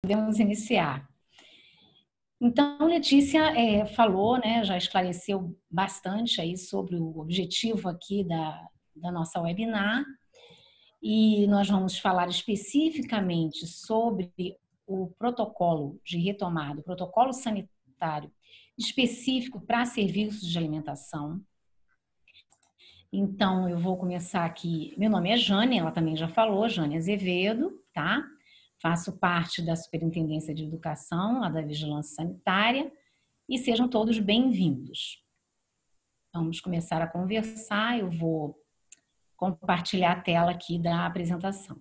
Podemos iniciar. Então, Letícia falou, né, já esclareceu bastante aí sobre o objetivo aqui da nossa webinar, e nós vamos falar especificamente sobre o protocolo de retomada, o protocolo sanitário específico para serviços de alimentação. Então, eu vou começar aqui. Meu nome é Jane, ela também já falou, Jane Azevedo, tá? Faço parte da Superintendência de Educação, lá da Vigilância Sanitária, e sejam todos bem-vindos. Vamos começar a conversar, eu vou compartilhar a tela aqui da apresentação.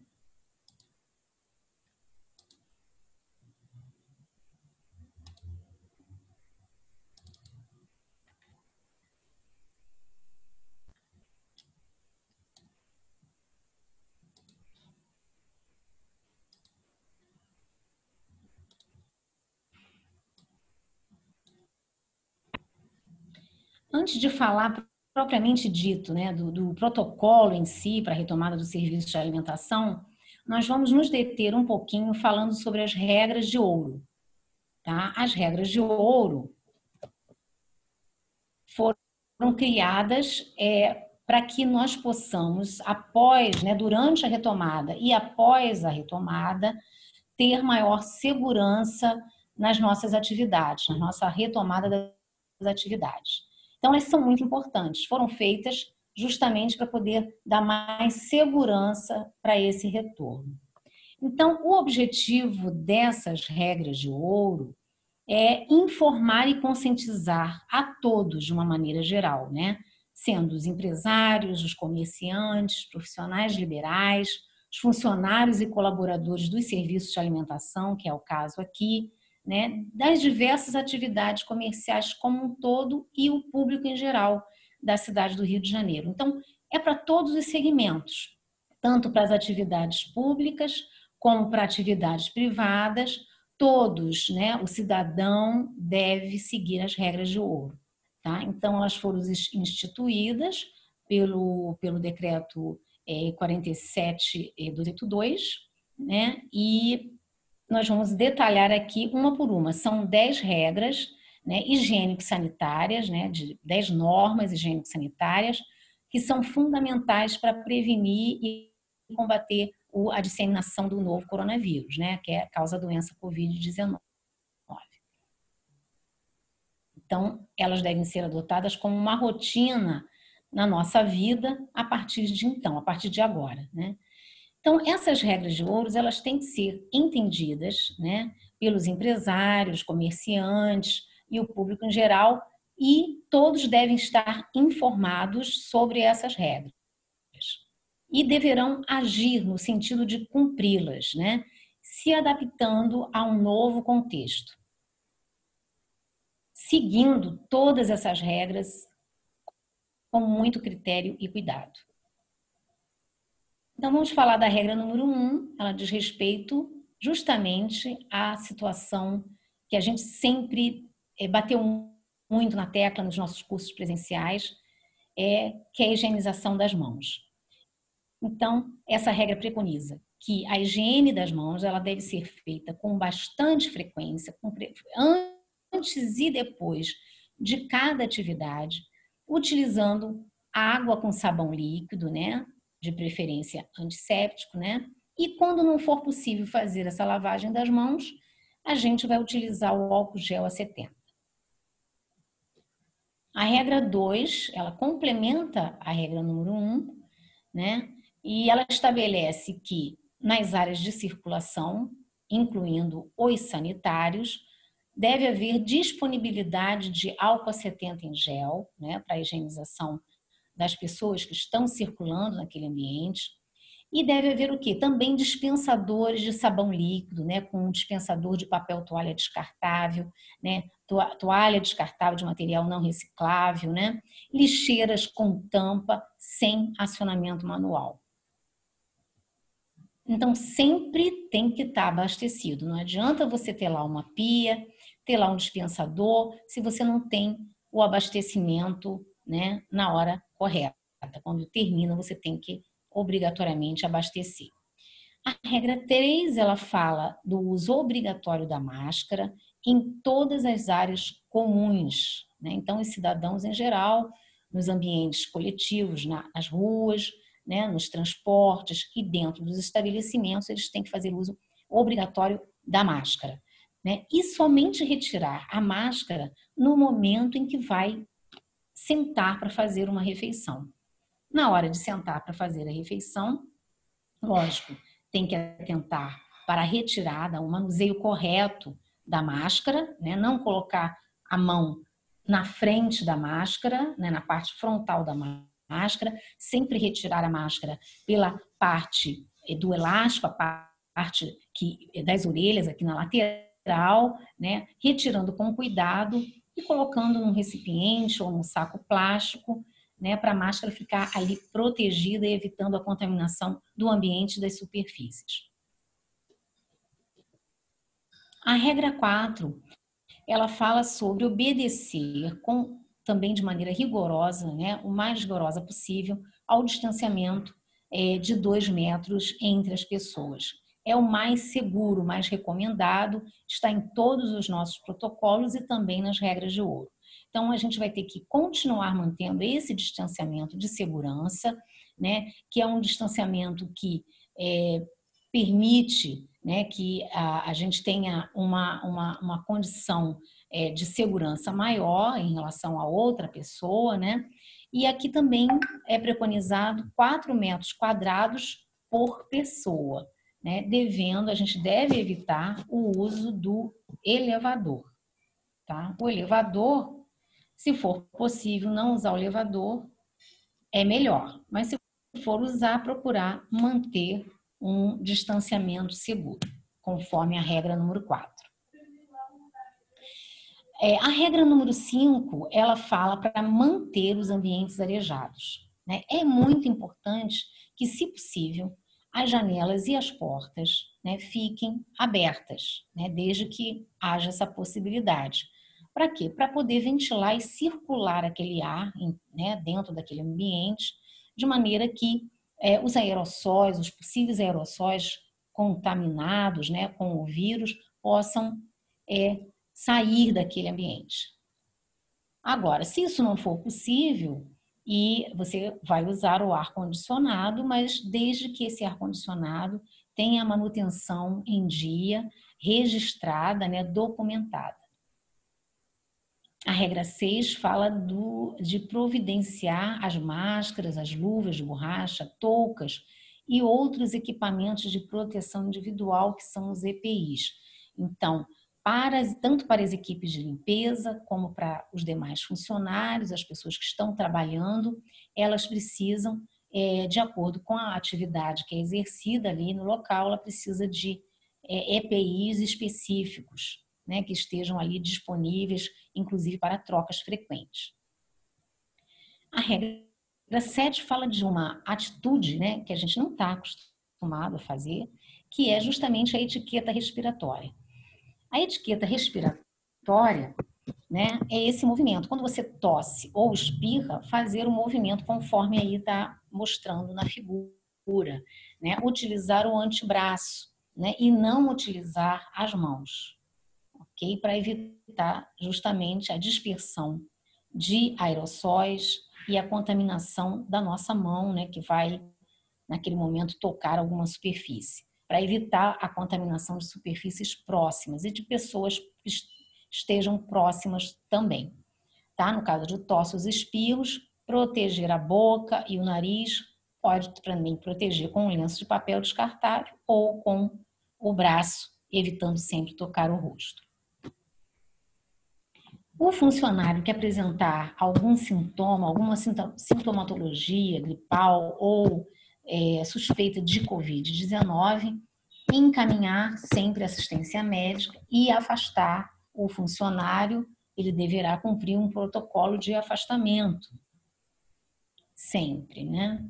Antes de falar propriamente dito, né, do protocolo em si para a retomada do serviço de alimentação, nós vamos nos deter um pouquinho falando sobre as regras de ouro. Tá? As regras de ouro foram criadas para que nós possamos, após, né, durante a retomada e após a retomada, ter maior segurança nas nossas atividades, na nossa retomada das atividades. Então, elas são muito importantes, foram feitas justamente para poder dar mais segurança para esse retorno. Então, o objetivo dessas regras de ouro é informar e conscientizar a todos de uma maneira geral, né? Sendo os empresários, os comerciantes, profissionais liberais, os funcionários e colaboradores dos serviços de alimentação, que é o caso aqui, né? Das diversas atividades comerciais como um todo e o público em geral da cidade do Rio de Janeiro. Então, é para todos os segmentos, tanto para as atividades públicas como para atividades privadas. Todos, né, o cidadão deve seguir as regras de ouro. Tá? Então, elas foram instituídas pelo decreto 47.282, né? E nós vamos detalhar aqui uma por uma. São 10 regras, né, higiênico-sanitárias, né, de 10 normas higiênico-sanitárias, que são fundamentais para prevenir e combater a disseminação do novo coronavírus, né, que causa a doença Covid-19. Então, elas devem ser adotadas como uma rotina na nossa vida a partir de então, a partir de agora, né? Então, essas regras de ouro, elas têm que ser entendidas, né, pelos empresários, comerciantes e o público em geral, e todos devem estar informados sobre essas regras. E deverão agir no sentido de cumpri-las, né, se adaptando a um novo contexto, seguindo todas essas regras com muito critério e cuidado. Então, vamos falar da regra número 1, ela diz respeito justamente à situação que a gente sempre bateu muito na tecla nos nossos cursos presenciais, que é a higienização das mãos. Então, essa regra preconiza que a higiene das mãos ela deve ser feita com bastante frequência, antes e depois de cada atividade, utilizando água com sabão líquido, né? De preferência antisséptico, né? E quando não for possível fazer essa lavagem das mãos, a gente vai utilizar o álcool gel a 70. A regra 2, ela complementa a regra número 1, né? E ela estabelece que nas áreas de circulação, incluindo os sanitários, deve haver disponibilidade de álcool a 70 em gel, né? Para a higienização das pessoas que estão circulando naquele ambiente. E deve haver o quê? Também dispensadores de sabão líquido, né? Com um dispensador de papel toalha descartável, né? Toalha descartável de material não reciclável, né? Lixeiras com tampa sem acionamento manual. Então, sempre tem que estar abastecido. Não adianta você ter lá uma pia, ter lá um dispensador, se você não tem o abastecimento, né, na hora correta. Quando termina, você tem que obrigatoriamente abastecer. A regra 3, ela fala do uso obrigatório da máscara em todas as áreas comuns, né? Então, os cidadãos em geral, nos ambientes coletivos, nas ruas, né, nos transportes e dentro dos estabelecimentos, eles têm que fazer uso obrigatório da máscara, né? E somente retirar a máscara no momento em que vai sentar para fazer uma refeição. Na hora de sentar para fazer a refeição, lógico, tem que atentar para a retirada, o manuseio correto da máscara, né? Não colocar a mão na frente da máscara, né? Na parte frontal da máscara, sempre retirar a máscara pela parte do elástico, a parte das orelhas aqui na lateral, né? Retirando com cuidado e colocando num recipiente ou num saco plástico, né, para a máscara ficar ali protegida e evitando a contaminação do ambiente e das superfícies. A regra 4, ela fala sobre obedecer também de maneira rigorosa, né, o mais rigorosa possível, ao distanciamento de 2 metros entre as pessoas. É o mais seguro, o mais recomendado, está em todos os nossos protocolos e também nas regras de ouro. Então, a gente vai ter que continuar mantendo esse distanciamento de segurança, né, que é um distanciamento que permite, né, que a gente tenha uma condição de segurança maior em relação a outra pessoa, né? E aqui também é preconizado 4 metros quadrados por pessoa, né? A gente deve evitar o uso do elevador, tá? O elevador, se for possível não usar o elevador, é melhor, mas se for usar, procurar manter um distanciamento seguro, conforme a regra número 4. A regra número 5, ela fala para manter os ambientes arejados, né? É muito importante que, se possível, as janelas e as portas, né, fiquem abertas, né, desde que haja essa possibilidade. Para quê? Para poder ventilar e circular aquele ar, né, dentro daquele ambiente, de maneira que os aerossóis, os possíveis aerossóis contaminados, né, com o vírus, possam sair daquele ambiente. Agora, se isso não for possível, e você vai usar o ar-condicionado, mas desde que esse ar-condicionado tenha a manutenção em dia, registrada, né, documentada. A regra 6 fala de providenciar as máscaras, as luvas de borracha, toucas e outros equipamentos de proteção individual, que são os EPIs. Então, tanto para as equipes de limpeza, como para os demais funcionários, as pessoas que estão trabalhando, elas precisam, de acordo com a atividade que é exercida ali no local, ela precisa de EPIs específicos, né, que estejam ali disponíveis, inclusive para trocas frequentes. A regra 7 fala de uma atitude, né, que a gente não está acostumado a fazer, que é justamente a etiqueta respiratória. A etiqueta respiratória, né, é esse movimento. Quando você tosse ou espirra, fazer o movimento conforme aí está mostrando na figura, né? Utilizar o antebraço, né, e não utilizar as mãos. Okay? Para evitar justamente a dispersão de aerossóis e a contaminação da nossa mão, né, que vai, naquele momento, tocar alguma superfície. Para evitar a contaminação de superfícies próximas e de pessoas que estejam próximas também. Tá? No caso de tosse, os espirros, proteger a boca e o nariz, pode também proteger com um lenço de papel descartável ou com o braço, evitando sempre tocar o rosto. O funcionário que apresentar algum sintoma, alguma sintomatologia gripal ou suspeita de Covid-19, encaminhar sempre assistência médica e afastar o funcionário. Ele deverá cumprir um protocolo de afastamento, sempre, né?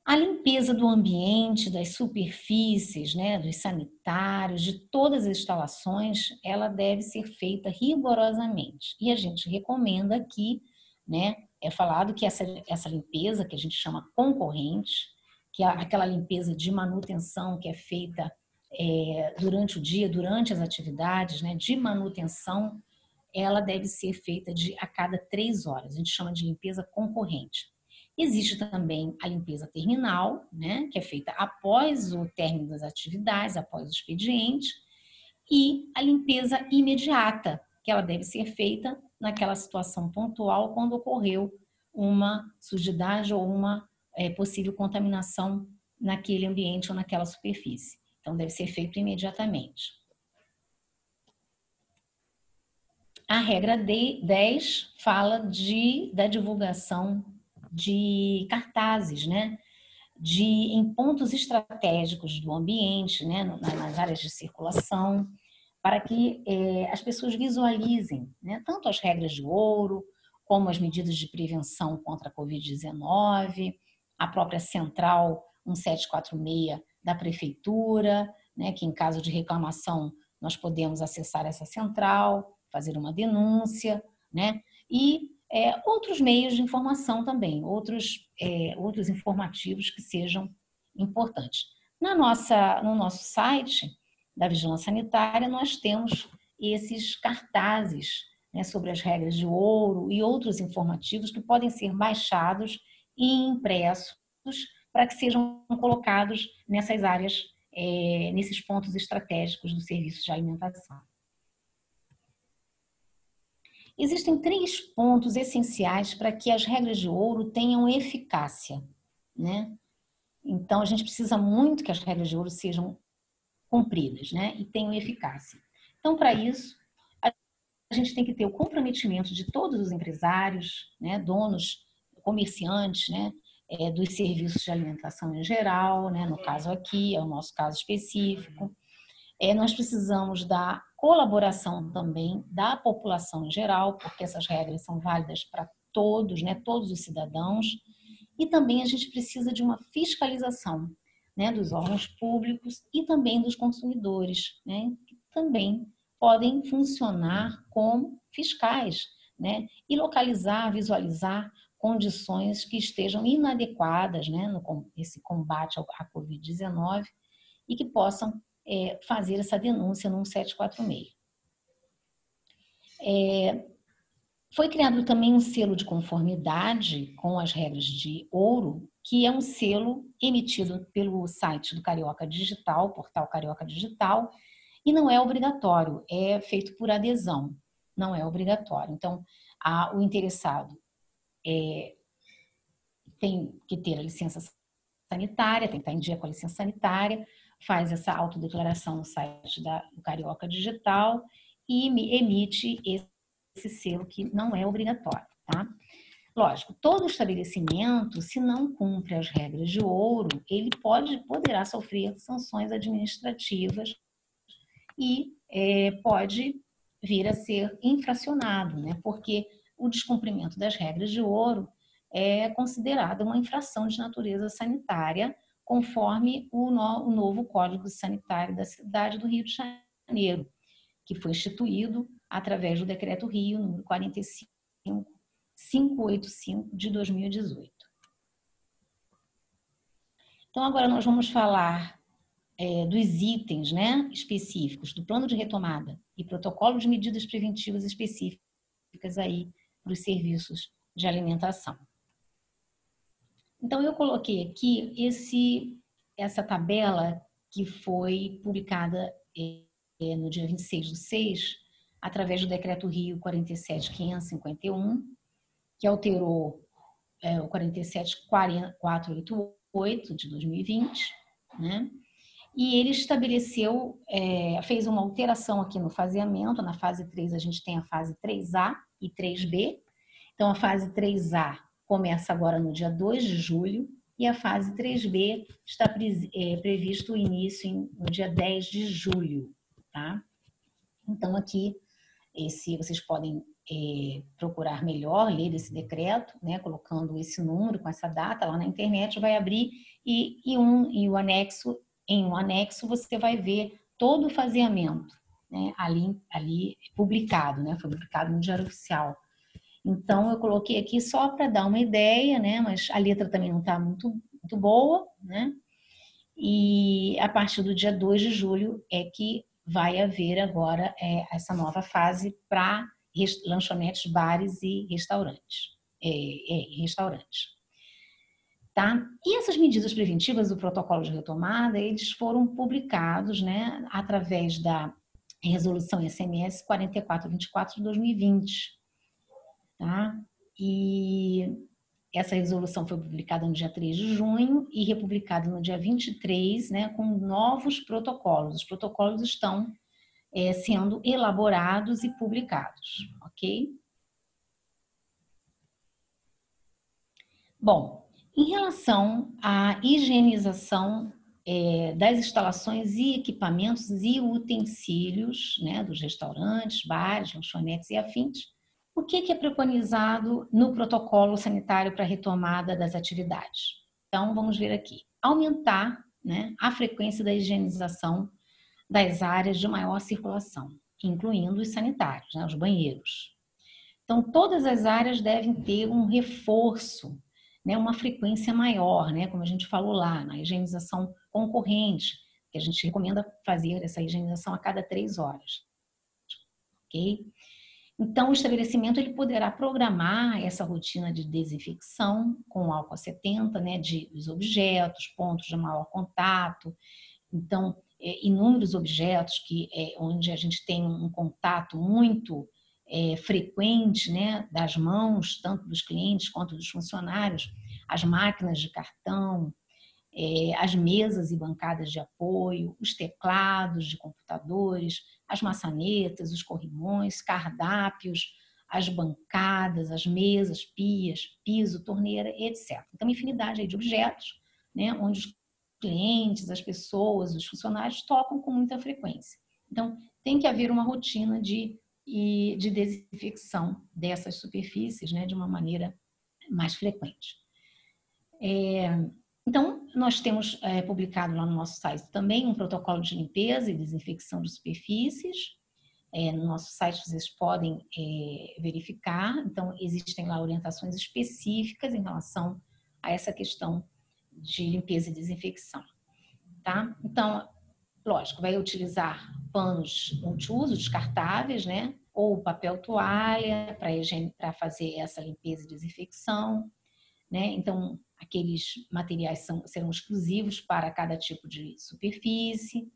A limpeza do ambiente, das superfícies, né, dos sanitários, de todas as instalações, ela deve ser feita rigorosamente. E a gente recomenda aqui, né, é falado que essa limpeza, que a gente chama concorrente, que é aquela limpeza de manutenção que é feita durante o dia, durante as atividades, né, de manutenção, ela deve ser feita a cada 3 horas. A gente chama de limpeza concorrente. Existe também a limpeza terminal, né, que é feita após o término das atividades, após o expediente, e a limpeza imediata, que ela deve ser feita naquela situação pontual quando ocorreu uma sujidade ou uma possível contaminação naquele ambiente ou naquela superfície. Então, deve ser feito imediatamente. A regra 10 fala da divulgação de cartazes, né? Em pontos estratégicos do ambiente, né? Nas áreas de circulação, para que as pessoas visualizem, né? Tanto as regras de ouro, como as medidas de prevenção contra a Covid-19, a própria central 1746 da prefeitura, né? Que em caso de reclamação nós podemos acessar essa central, fazer uma denúncia, né? E outros meios de informação também, outros informativos que sejam importantes. No nosso site da Vigilância Sanitária, nós temos esses cartazes, né, sobre as regras de ouro e outros informativos que podem ser baixados e impressos para que sejam colocados nessas áreas, nesses pontos estratégicos do serviço de alimentação. Existem 3 pontos essenciais para que as regras de ouro tenham eficácia, né? Então, a gente precisa muito que as regras de ouro sejam cumpridas, né? E tenham eficácia. Então, para isso, a gente tem que ter o comprometimento de todos os empresários, né? Donos, comerciantes, né? Dos serviços de alimentação em geral, né? No caso aqui, é o nosso caso específico. Nós precisamos da colaboração também da população em geral, porque essas regras são válidas para todos, né, todos os cidadãos, e também a gente precisa de uma fiscalização, né, dos órgãos públicos e também dos consumidores, né, que também podem funcionar como fiscais, né, e localizar, visualizar condições que estejam inadequadas, né, nesse combate à Covid-19 e que possam fazer essa denúncia no 1746. Foi criado também um selo de conformidade com as regras de ouro, que é um selo emitido pelo site do Carioca Digital, portal Carioca Digital, e não é obrigatório, é feito por adesão, não é obrigatório. Então, o interessado tem que ter a licença sanitária, tem que estar em dia com a licença sanitária, faz essa autodeclaração no site do Carioca Digital e emite esse selo que não é obrigatório, tá? Lógico, todo estabelecimento, se não cumpre as regras de ouro, ele poderá sofrer sanções administrativas e pode vir a ser infracionado, né? Porque o descumprimento das regras de ouro é considerado uma infração de natureza sanitária, conforme o novo Código Sanitário da cidade do Rio de Janeiro, que foi instituído através do Decreto-Rio número 45585 de 2018. Então, agora nós vamos falar dos itens, né, específicos do plano de retomada e protocolo de medidas preventivas específicas aí para os serviços de alimentação. Então, eu coloquei aqui essa tabela que foi publicada no dia 26/6, através do Decreto-Rio 47.551, que alterou o 47.488 de 2020, né? E ele estabeleceu, fez uma alteração aqui no faseamento. Na fase 3 a gente tem a fase 3A e 3B. Então, a fase 3A começa agora no dia 2 de julho e a fase 3B está previsto o início no dia 10 de julho, tá? Então, aqui, vocês podem procurar melhor, ler esse decreto, né, colocando esse número com essa data lá na internet, vai abrir em um anexo você vai ver todo o faseamento, né, ali publicado, né, foi publicado no Diário Oficial. Então, eu coloquei aqui só para dar uma ideia, né, mas a letra também não está muito muito boa, né? E a partir do dia 2 de julho é que vai haver agora essa nova fase para lanchonetes, bares e restaurantes. Restaurantes. Tá? E essas medidas preventivas do protocolo de retomada, eles foram publicados, né, através da resolução SMS 4424 de 2020. Tá? E essa resolução foi publicada no dia 3 de junho e republicada no dia 23, né, com novos protocolos. Os protocolos estão sendo elaborados e publicados, ok? Bom, em relação à higienização das instalações e equipamentos e utensílios, né, dos restaurantes, bares, lanchonetes e afins, o que é preconizado no protocolo sanitário para a retomada das atividades? Então, vamos ver aqui. Aumentar, né, a frequência da higienização das áreas de maior circulação, incluindo os sanitários, né, os banheiros. Então, todas as áreas devem ter um reforço, né, uma frequência maior, né, como a gente falou lá, na higienização concorrente, que a gente recomenda fazer essa higienização a cada 3 horas. Ok? Então, o estabelecimento ele poderá programar essa rotina de desinfecção com álcool 70, né, dos objetos, pontos de maior contato. Então, inúmeros objetos onde a gente tem um contato muito frequente, né, das mãos, tanto dos clientes quanto dos funcionários, as máquinas de cartão, as mesas e bancadas de apoio, os teclados de computadores, as maçanetas, os corrimões, cardápios, as bancadas, as mesas, pias, piso, torneira, etc. Então, infinidade aí de objetos, né, onde os clientes, as pessoas, os funcionários tocam com muita frequência. Então, tem que haver uma rotina de desinfecção dessas superfícies, né, de uma maneira mais frequente. Então, nós temos publicado lá no nosso site também um protocolo de limpeza e desinfecção de superfícies. No nosso site vocês podem verificar. Então, existem lá orientações específicas em relação a essa questão de limpeza e desinfecção. Tá? Então, lógico, vai utilizar panos multiuso, descartáveis, né? Ou papel toalha para fazer essa limpeza e desinfecção, né? Então, aqueles materiais serão exclusivos para cada tipo de superfície,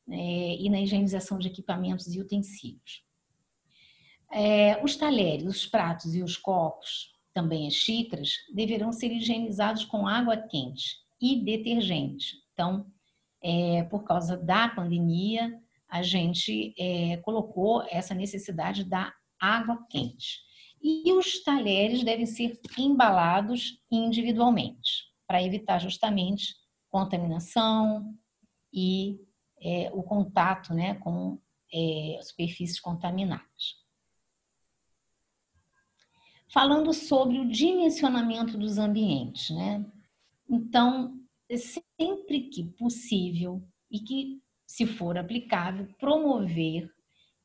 e na higienização de equipamentos e utensílios. Os talheres, os pratos e os copos, também as xícaras, deverão ser higienizados com água quente e detergente. Então, por causa da pandemia, a gente colocou essa necessidade da água quente. E os talheres devem ser embalados individualmente, para evitar justamente contaminação e o contato, né, com superfícies contaminadas. Falando sobre o dimensionamento dos ambientes, né? Então, sempre que possível e que, se for aplicável, promover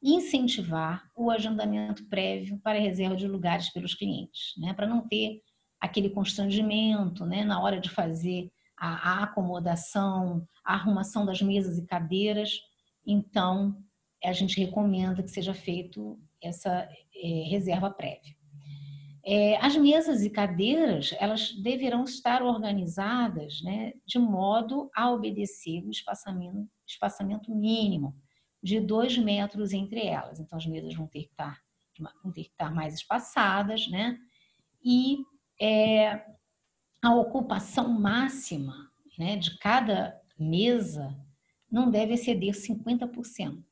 e incentivar o agendamento prévio para a reserva de lugares pelos clientes, né? Para não ter aquele constrangimento, né, na hora de fazer a acomodação, a arrumação das mesas e cadeiras. Então, a gente recomenda que seja feito essa reserva prévia. As mesas e cadeiras, elas deverão estar organizadas, né, de modo a obedecer o espaçamento mínimo de 2 metros entre elas. Então, as mesas vão ter que estar mais espaçadas, né? E a ocupação máxima, né, de cada mesa não deve exceder 50%,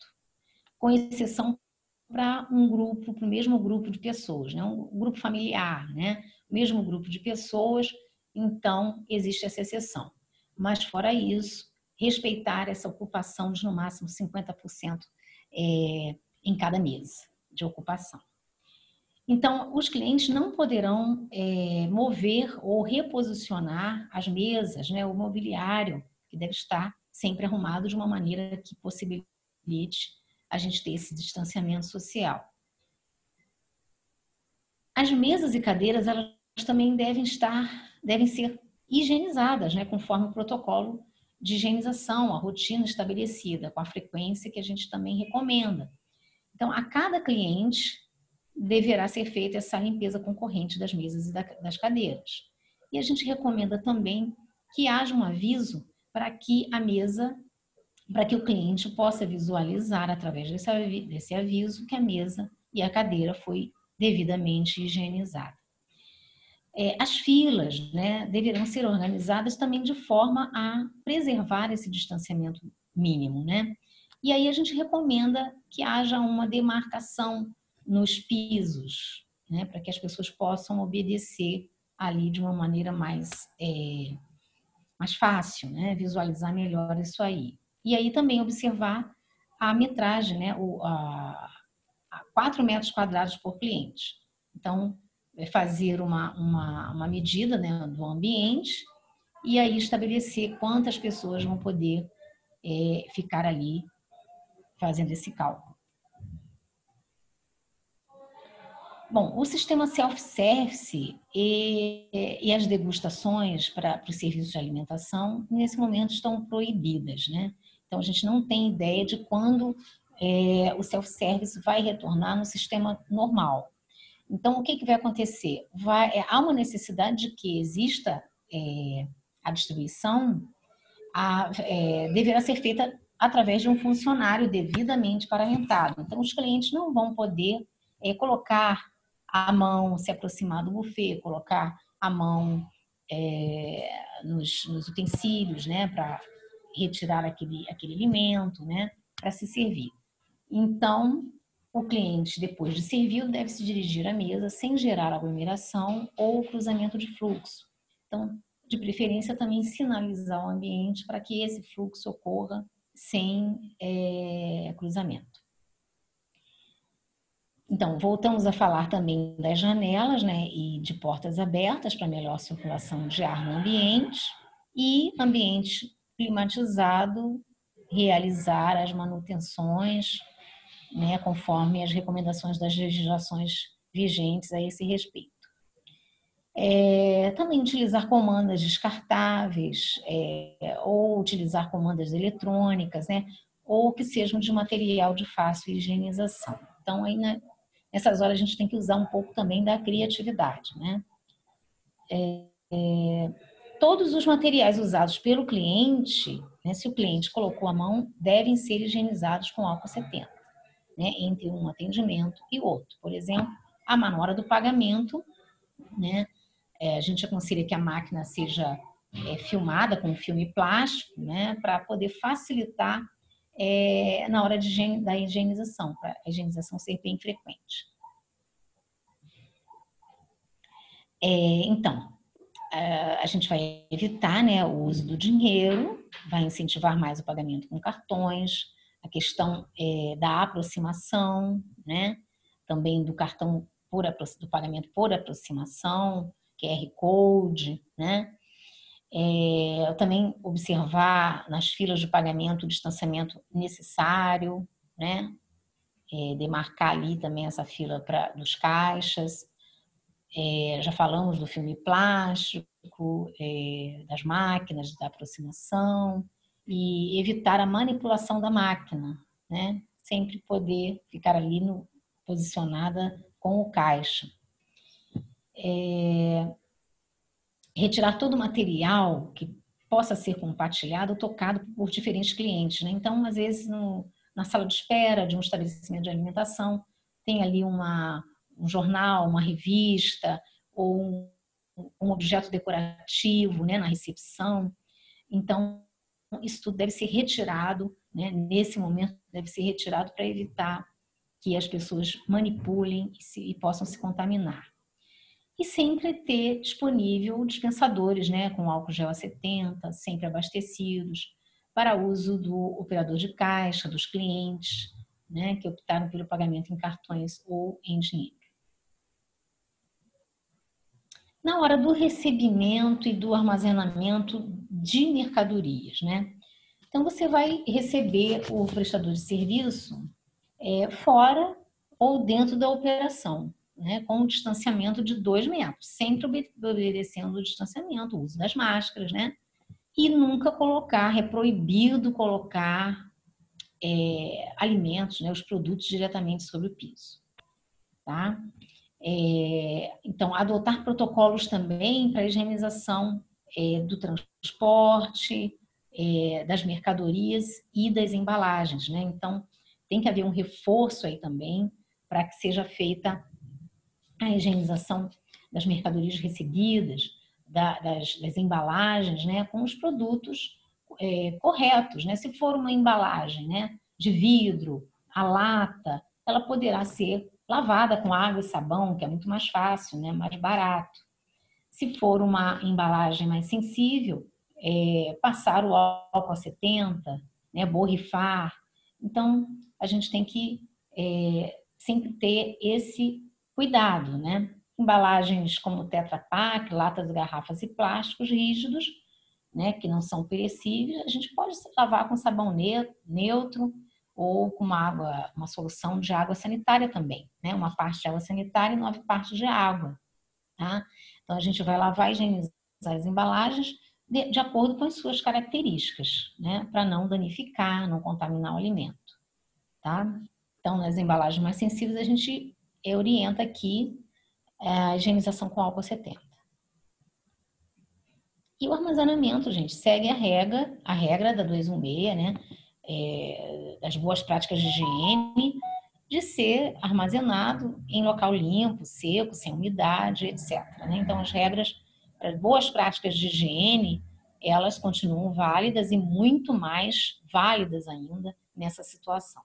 com exceção para um grupo, para o mesmo grupo de pessoas, né? Um grupo familiar, né? O mesmo grupo de pessoas, então existe essa exceção. Mas fora isso, respeitar essa ocupação de no máximo 50% em cada mesa de ocupação. Então, os clientes não poderão mover ou reposicionar as mesas, né? O mobiliário, que deve estar sempre arrumado de uma maneira que possibilite a gente ter esse distanciamento social. As mesas e cadeiras, elas também devem ser higienizadas, né, conforme o protocolo de higienização, a rotina estabelecida, com a frequência que a gente também recomenda. Então, a cada cliente deverá ser feita essa limpeza concorrente das mesas e das cadeiras. E a gente recomenda também que haja um aviso para que a mesa, para que o cliente possa visualizar através desse aviso que a mesa e a cadeira foi devidamente higienizada. As filas, né, deverão ser organizadas também de forma a preservar esse distanciamento mínimo, né? E aí a gente recomenda que haja uma demarcação nos pisos, né, para que as pessoas possam obedecer ali de uma maneira mais fácil, né, visualizar melhor isso aí. E aí também observar a metragem, né, a 4 metros quadrados por cliente. Então, fazer uma medida, né, do ambiente e aí estabelecer quantas pessoas vão poder ficar ali fazendo esse cálculo. Bom, o sistema self-service e as degustações para os serviços de alimentação, nesse momento, estão proibidas, né? Então, a gente não tem ideia de quando o self-service vai retornar no sistema normal. Então, o que vai acontecer? Há uma necessidade de que exista a distribuição, deverá ser feita através de um funcionário devidamente paramentado. Então, os clientes não vão poder colocar a mão, se aproximar do buffet, colocar a mão nos utensílios, né, para retirar aquele alimento, né, para se servir. Então, o cliente, depois de servido, deve se dirigir à mesa sem gerar aglomeração ou cruzamento de fluxo. Então, de preferência, também sinalizar o ambiente para que esse fluxo ocorra sem cruzamento. Então, voltamos a falar também das janelas, né, e de portas abertas para melhor circulação de ar no ambiente e ambiente climatizado, realizar as manutenções, né, conforme as recomendações das legislações vigentes a esse respeito. Também utilizar comandas descartáveis ou utilizar comandas eletrônicas, né, ou que sejam de material de fácil higienização. Então, aí, nessas horas, a gente tem que usar um pouco também da criatividade, né? Todos os materiais usados pelo cliente, né, se o cliente colocou a mão, devem ser higienizados com álcool 70, né, entre um atendimento e outro. Por exemplo, na hora do pagamento, né, a gente aconselha que a máquina seja filmada com filme plástico, né, para poder facilitar na hora da higienização, para a higienização ser bem frequente. Então, a gente vai evitar, né, o uso do dinheiro, vai incentivar mais o pagamento com cartões, a questão da aproximação, né, também do cartão do pagamento por aproximação, QR Code, né? Também observar nas filas de pagamento o distanciamento necessário, né? Demarcar ali também essa fila dos caixas. Já falamos do filme plástico, das máquinas, da aproximação e evitar a manipulação da máquina, né? Sempre poder ficar ali posicionada com o caixa. Retirar todo o material que possa ser compartilhado ou tocado por diferentes clientes, né? Então, às vezes, na sala de espera de um estabelecimento de alimentação, tem ali um jornal, uma revista ou um objeto decorativo, né, na recepção. Então, isso tudo deve ser retirado, né? Nesse momento deve ser retirado para evitar que as pessoas manipulem e possam se contaminar. E sempre ter disponível dispensadores, né, com álcool gel a 70, sempre abastecidos, para uso do operador de caixa, dos clientes, né, que optaram pelo pagamento em cartões ou em dinheiro. Na hora do recebimento e do armazenamento de mercadorias, né? Então, você vai receber o prestador de serviço fora ou dentro da operação. né, com um distanciamento de 2 metros, sempre obedecendo o distanciamento, o uso das máscaras, né? E nunca colocar, é proibido colocar alimentos, né, os produtos diretamente sobre o piso, tá? Então, adotar protocolos também para higienização do transporte, das mercadorias e das embalagens, né? Então, tem que haver um reforço aí também para que seja feita a higienização das mercadorias recebidas, das embalagens, né? Com os produtos corretos, né? Se for uma embalagem, né, de vidro, a lata, ela poderá ser lavada com água e sabão, que é muito mais fácil, né, mais barato. Se for uma embalagem mais sensível, passar o álcool a 70, né, borrifar. Então, a gente tem que sempre ter esse cuidado, né? Embalagens como Tetra Pak, latas, garrafas e plásticos rígidos, né, que não são perecíveis, a gente pode lavar com sabão neutro ou com uma solução de água sanitária também, né? Uma parte de água sanitária e 9 partes de água, tá? Então a gente vai lavar e higienizar as embalagens de acordo com as suas características, né? Para não danificar, não contaminar o alimento, tá? Então nas embalagens mais sensíveis a gente orienta aqui a higienização com álcool 70. E o armazenamento, gente, segue a regra da 216, né? Das boas práticas de higiene, de ser armazenado em local limpo, seco, sem umidade, etc. Né? Então, as regras, as boas práticas de higiene, elas continuam válidas e muito mais válidas ainda nessa situação.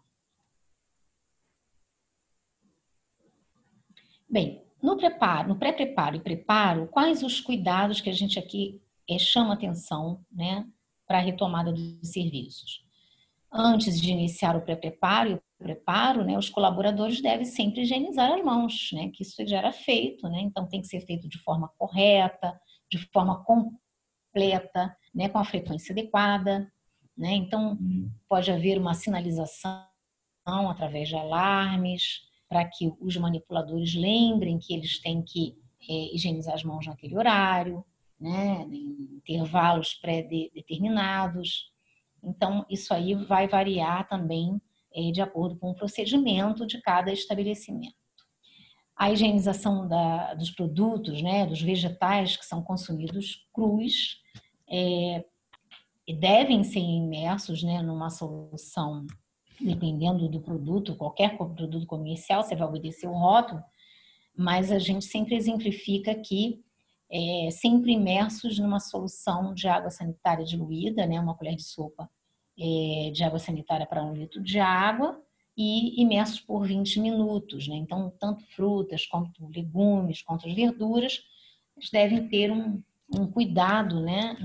Bem, no pré-preparo e preparo, quais os cuidados que a gente aqui chama atenção, né, para a retomada dos serviços? Antes de iniciar o pré-preparo e o preparo, né, os colaboradores devem sempre higienizar as mãos, né, que isso já era feito, né, então tem que ser feito de forma correta, de forma completa, né, com a frequência adequada, né, então pode haver uma sinalização através de alarmes, para que os manipuladores lembrem que eles têm que higienizar as mãos naquele horário, né, em intervalos pré-determinados. Então, isso aí vai variar também de acordo com o procedimento de cada estabelecimento. A higienização dos produtos, né, dos vegetais que são consumidos crus, devem ser imersos, né, numa solução, dependendo do produto, qualquer produto comercial, você vai obedecer o rótulo, mas a gente sempre exemplifica aqui, sempre imersos numa solução de água sanitária diluída, né, uma colher de sopa de água sanitária para 1 litro de água e imersos por 20 minutos, né? Então, tanto frutas, quanto legumes, quanto as verduras, eles devem ter um cuidado, né,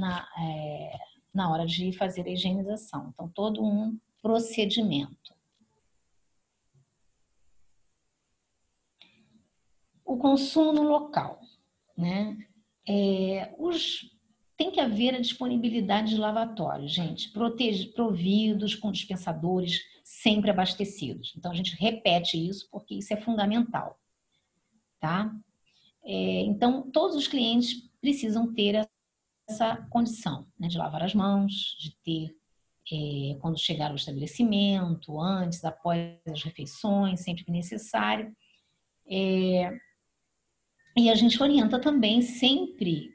na hora de fazer a higienização. Então, todo um procedimento. O consumo no local, né? Tem que haver a disponibilidade de lavatórios, gente, providos com dispensadores sempre abastecidos. Então, a gente repete isso porque isso é fundamental, tá? Então, todos os clientes precisam ter essa condição, né, de lavar as mãos, de ter, quando chegar ao estabelecimento, antes, após as refeições, sempre que necessário. E a gente orienta também sempre,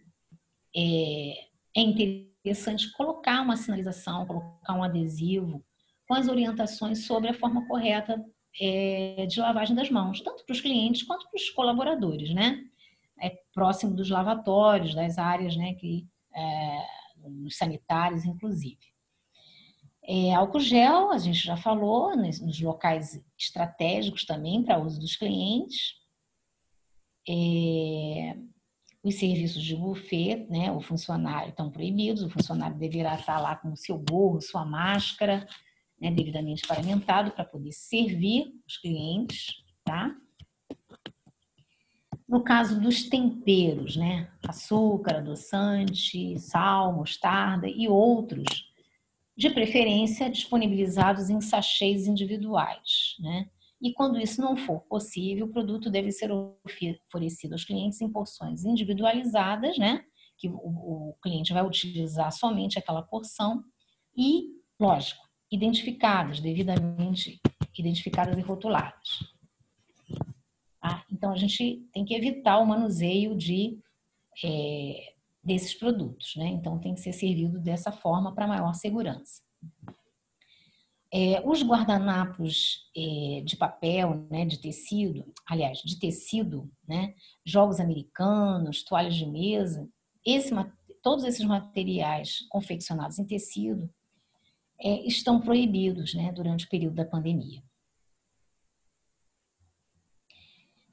é interessante colocar uma sinalização, colocar um adesivo com as orientações sobre a forma correta de lavagem das mãos, tanto para os clientes quanto para os colaboradores, né? Próximo dos lavatórios, das áreas, né, nos sanitários, inclusive. Álcool gel, a gente já falou, nos locais estratégicos também para uso dos clientes. Os serviços de buffet, né, o funcionário estão proibidos, o funcionário deverá estar lá com o seu gorro, sua máscara, né, devidamente paramentado para poder servir os clientes, tá? No caso dos temperos, né, açúcar, adoçante, sal, mostarda e outros, de preferência disponibilizados em sachês individuais, né? E quando isso não for possível, o produto deve ser oferecido aos clientes em porções individualizadas, né? Que o cliente vai utilizar somente aquela porção e, lógico, identificadas, devidamente identificadas e rotuladas. Tá? Então, a gente tem que evitar o manuseio desses produtos, né? Então, tem que ser servido dessa forma para maior segurança. Os guardanapos de papel, né, de tecido, aliás, de tecido, né, jogos americanos, toalhas de mesa, todos esses materiais confeccionados em tecido estão proibidos, né, durante o período da pandemia.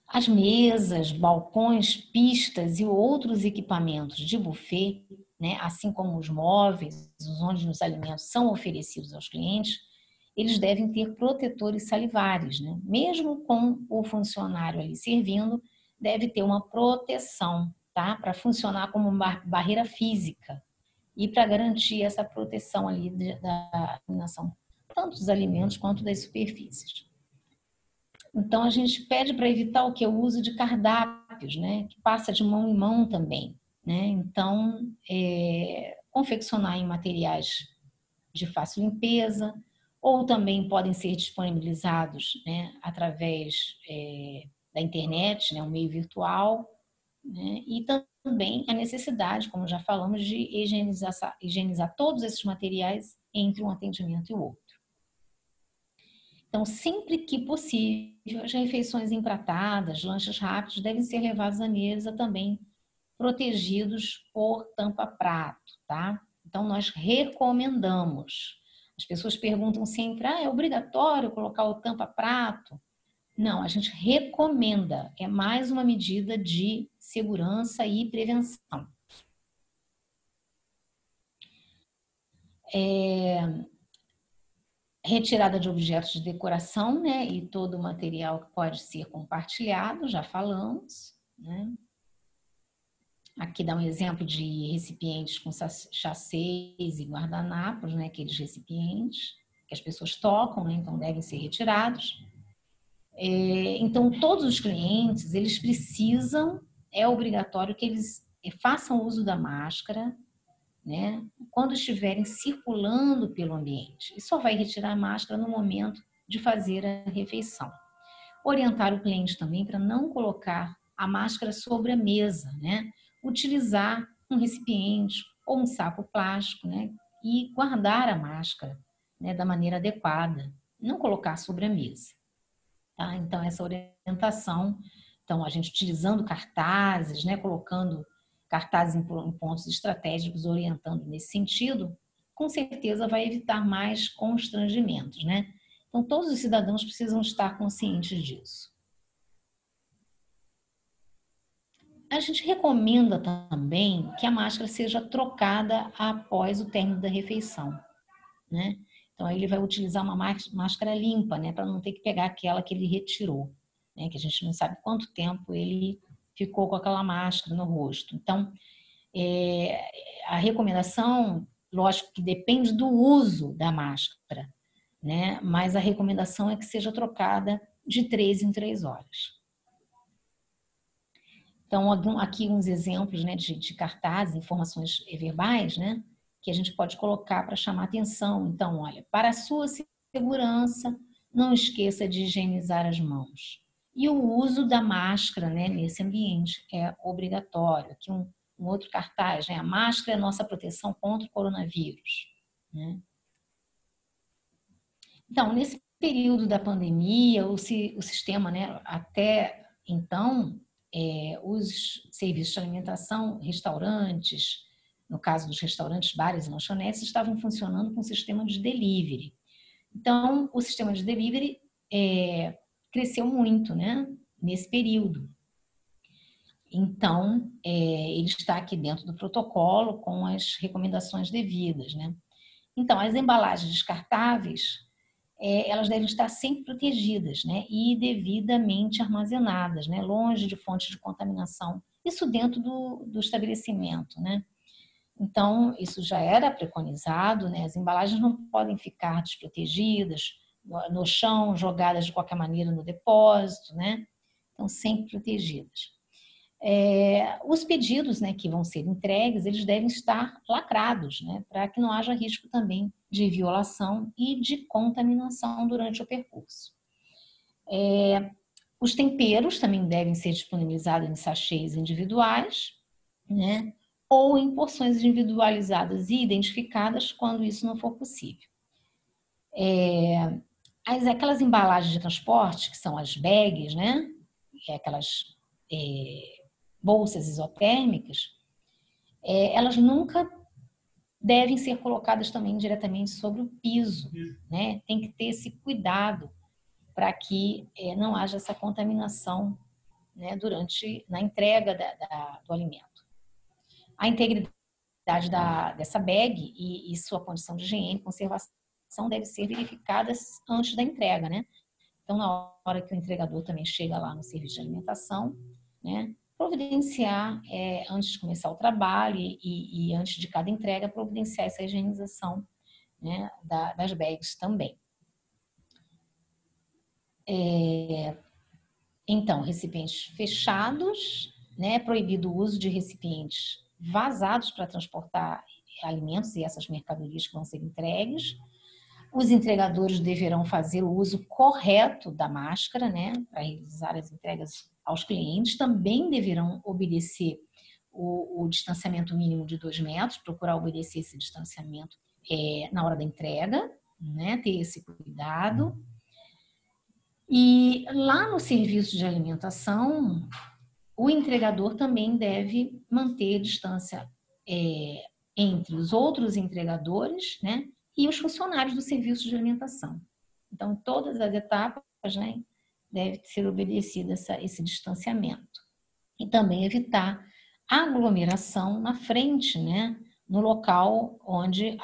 As mesas, balcões, pistas e outros equipamentos de buffet, né, assim como os móveis, onde os alimentos são oferecidos aos clientes, eles devem ter protetores salivares, né? Mesmo com o funcionário ali servindo, deve ter uma proteção, tá? Para funcionar como uma barreira física e para garantir essa proteção ali da eliminação, tanto dos alimentos quanto das superfícies. Então, a gente pede para evitar o uso de cardápios, né? Que passa de mão em mão também, né? Então, confeccionar em materiais de fácil limpeza, ou também podem ser disponibilizados, né, através da internet, né, um meio virtual, né, e também a necessidade, como já falamos, de higienizar todos esses materiais entre um atendimento e o outro. Então, sempre que possível, as refeições empratadas, lanches rápidos, devem ser levados à mesa também protegidos por tampa-prato, tá? Então, nós recomendamos. As pessoas perguntam sempre, é obrigatório colocar o tampa-prato? Não, a gente recomenda. É mais uma medida de segurança e prevenção. Retirada de objetos de decoração, né? E todo o material que pode ser compartilhado, já falamos, né? Aqui dá um exemplo de recipientes com sachês e guardanapos, né? Aqueles recipientes que as pessoas tocam, né? Então devem ser retirados. Então, todos os clientes, eles precisam, é obrigatório que eles façam uso da máscara, né? Quando estiverem circulando pelo ambiente. E só vai retirar a máscara no momento de fazer a refeição. Orientar o cliente também para não colocar a máscara sobre a mesa, né? Utilizar um recipiente ou um saco plástico, né? E guardar a máscara, né, da maneira adequada, não colocar sobre a mesa. Tá? Então, essa orientação, então, a gente utilizando cartazes, né, colocando cartazes em pontos estratégicos, orientando nesse sentido, com certeza vai evitar mais constrangimentos, né? Então, todos os cidadãos precisam estar conscientes disso. A gente recomenda também que a máscara seja trocada após o término da refeição, né? Então, aí ele vai utilizar uma máscara limpa, né? Para não ter que pegar aquela que ele retirou, né? Que a gente não sabe quanto tempo ele ficou com aquela máscara no rosto. Então, a recomendação, lógico que depende do uso da máscara, né? Mas a recomendação é que seja trocada de 3 em 3 horas. Então, aqui uns exemplos, né, de cartazes, informações verbais, né, que a gente pode colocar para chamar atenção. Então, olha, para a sua segurança, não esqueça de higienizar as mãos. E o uso da máscara, né, nesse ambiente é obrigatório. Aqui um outro cartaz, né, a máscara é a nossa proteção contra o coronavírus, né? Então, nesse período da pandemia, o sistema, né, até então, os serviços de alimentação, restaurantes, no caso dos restaurantes, bares e lanchonetes, estavam funcionando com o sistema de delivery. Então, o sistema de delivery cresceu muito, né, nesse período. Então, ele está aqui dentro do protocolo com as recomendações devidas, né? Então, as embalagens descartáveis, elas devem estar sempre protegidas, né? E devidamente armazenadas, né? Longe de fontes de contaminação. Isso dentro do estabelecimento, né? Então, isso já era preconizado, né? As embalagens não podem ficar desprotegidas, no chão, jogadas de qualquer maneira no depósito, né? Então, sempre protegidas. Os pedidos, né, que vão ser entregues, eles devem estar lacrados, né, para que não haja risco também de violação e de contaminação durante o percurso. Os temperos também devem ser disponibilizados em sachês individuais, né, ou em porções individualizadas e identificadas quando isso não for possível. Aquelas embalagens de transporte, que são as bags, né, aquelas bolsas isotérmicas, elas nunca devem ser colocadas também diretamente sobre o piso, né? Tem que ter esse cuidado para que não haja essa contaminação, né, na entrega do alimento. A integridade dessa bag e sua condição de higiene e conservação deve ser verificadas antes da entrega, né? Então, na hora que o entregador também chega lá no serviço de alimentação, né, providenciar, antes de começar o trabalho e antes de cada entrega, providenciar essa higienização, né, das bags também. Então, recipientes fechados, né, proibido o uso de recipientes vazados para transportar alimentos e essas mercadorias que vão ser entregues. Os entregadores deverão fazer o uso correto da máscara, né, para realizar as entregas aos clientes. Também deverão obedecer o distanciamento mínimo de 2 metros, procurar obedecer esse distanciamento na hora da entrega, né, ter esse cuidado. E lá no serviço de alimentação, o entregador também deve manter distância entre os outros entregadores, né, e os funcionários do serviço de alimentação. Então, todas as etapas, né, deve ser obedecido esse distanciamento. E também evitar aglomeração na frente, né, no local onde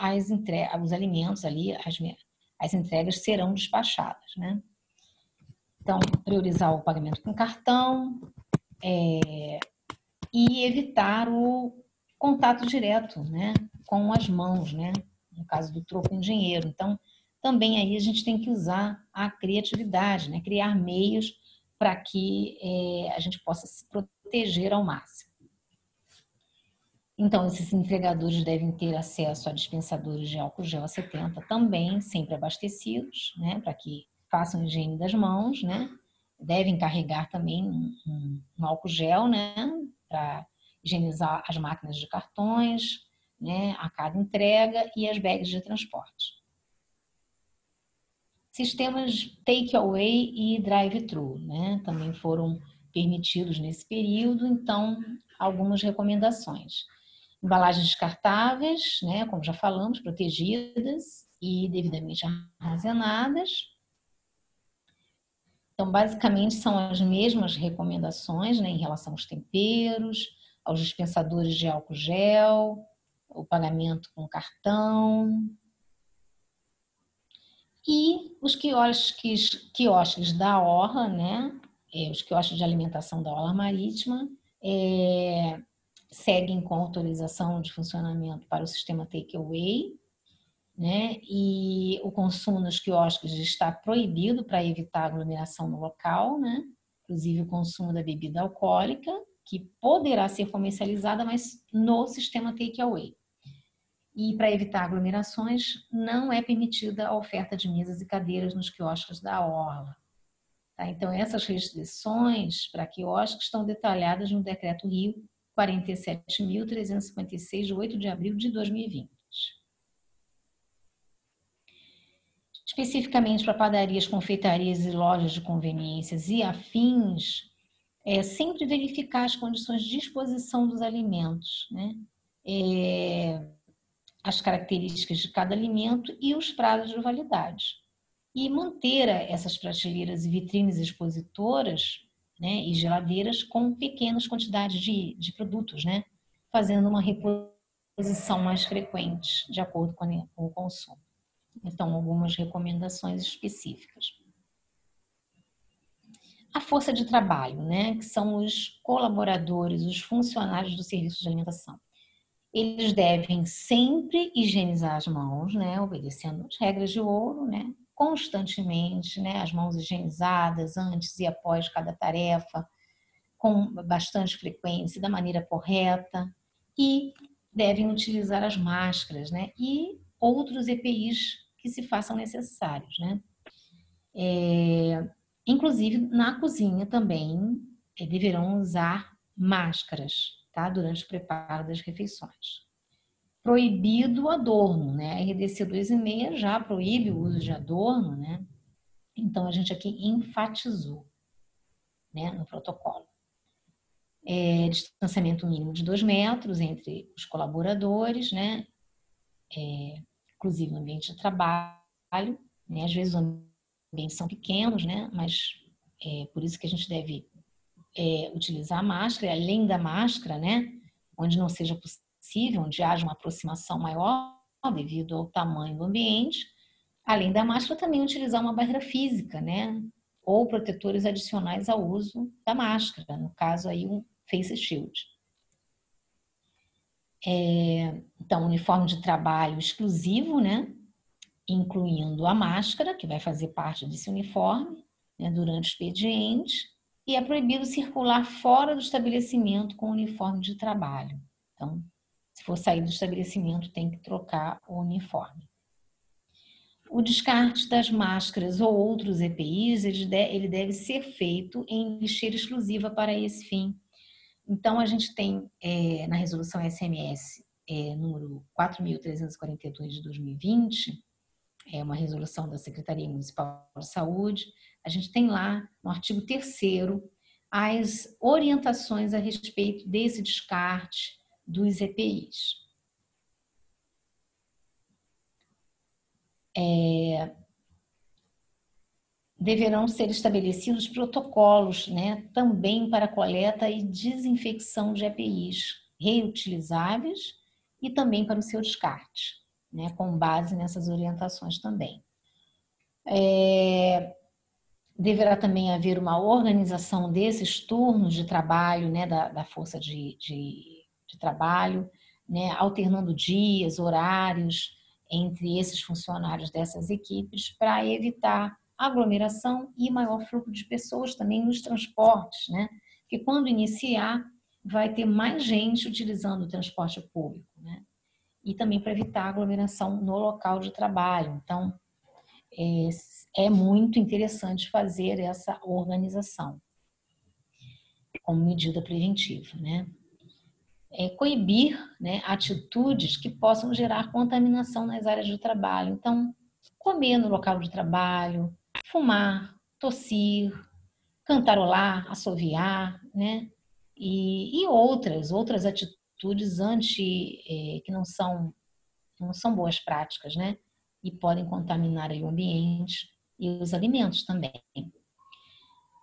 os alimentos ali, as entregas serão despachadas, né. Então, priorizar o pagamento com cartão e evitar o contato direto, né, com as mãos, né, no caso do troco em dinheiro. Então, também aí a gente tem que usar a criatividade, né, criar meios para que a gente possa se proteger ao máximo. Então, esses entregadores devem ter acesso a dispensadores de álcool gel a 70 também, sempre abastecidos, né, para que façam higiene das mãos, né. Devem carregar também um álcool gel, né, para higienizar as máquinas de cartões, né, a cada entrega e as bags de transporte. Sistemas take-away e drive-thru, né, também foram permitidos nesse período, então, algumas recomendações. Embalagens descartáveis, né, como já falamos, protegidas e devidamente armazenadas. Então, basicamente, são as mesmas recomendações, né, em relação aos temperos, aos dispensadores de álcool gel, o pagamento com cartão. E os quiosques da orla, né, os quiosques de alimentação da orla marítima, seguem com autorização de funcionamento para o sistema take-away, né? E o consumo nos quiosques está proibido para evitar aglomeração no local, né? Inclusive o consumo da bebida alcoólica, que poderá ser comercializada, mas no sistema take-away. E para evitar aglomerações, não é permitida a oferta de mesas e cadeiras nos quiosques da orla. Tá? Então, essas restrições para quiosques estão detalhadas no Decreto-Rio 47.356, de 8 de abril de 2020. Especificamente para padarias, confeitarias e lojas de conveniências e afins, sempre verificar as condições de disposição dos alimentos, né? As características de cada alimento e os prazos de validade. E manter essas prateleiras e vitrines expositoras, né, e geladeiras com pequenas quantidades de produtos, né? Fazendo uma reposição mais frequente, de acordo com o consumo. Então, algumas recomendações específicas. A força de trabalho, né, que são os colaboradores, os funcionários do serviço de alimentação. Eles devem sempre higienizar as mãos, né, obedecendo as regras de ouro, né, constantemente, né, as mãos higienizadas antes e após cada tarefa, com bastante frequência, da maneira correta, e devem utilizar as máscaras, né, e outros EPIs que se façam necessários, né. Inclusive, na cozinha também deverão usar máscaras, tá, durante o preparo das refeições. Proibido o adorno, né? A RDC 2,6 já proíbe o uso de adorno, né? Então, a gente aqui enfatizou, né, no protocolo. Distanciamento mínimo de 2 metros entre os colaboradores, né? Inclusive no ambiente de trabalho, né? Às vezes os ambientes são pequenos, né? Mas por isso que a gente deve utilizar a máscara, além da máscara, né? Onde não seja possível, onde haja uma aproximação maior devido ao tamanho do ambiente. Além da máscara, também utilizar uma barreira física, né? Ou protetores adicionais ao uso da máscara, no caso aí um face shield. Então, uniforme de trabalho exclusivo, né? Incluindo a máscara, que vai fazer parte desse uniforme, né? Durante o expediente, e é proibido circular fora do estabelecimento com uniforme de trabalho. Então, se for sair do estabelecimento, tem que trocar o uniforme. O descarte das máscaras ou outros EPIs, ele deve ser feito em lixeira exclusiva para esse fim. Então, a gente tem na resolução SMS número 4.342 de 2020, é uma resolução da Secretaria Municipal de Saúde, a gente tem lá no artigo 3º as orientações a respeito desse descarte dos EPIs. Deverão ser estabelecidos protocolos, né, também para coleta e desinfecção de EPIs reutilizáveis e também para o seu descarte, né, com base nessas orientações também. Deverá também haver uma organização desses turnos de trabalho, né, da força de trabalho, né, alternando dias, horários entre esses funcionários dessas equipes para evitar aglomeração e maior fluxo de pessoas também nos transportes, né? Porque quando iniciar, vai ter mais gente utilizando o transporte público, né? E também para evitar aglomeração no local de trabalho. Então, é muito interessante fazer essa organização como medida preventiva, né? Coibir, né, atitudes que possam gerar contaminação nas áreas de trabalho. Então, comer no local de trabalho, fumar, tossir, cantarolar, assoviar, né? E outras atitudes que não são boas práticas, né? E podem contaminar aí o ambiente e os alimentos também.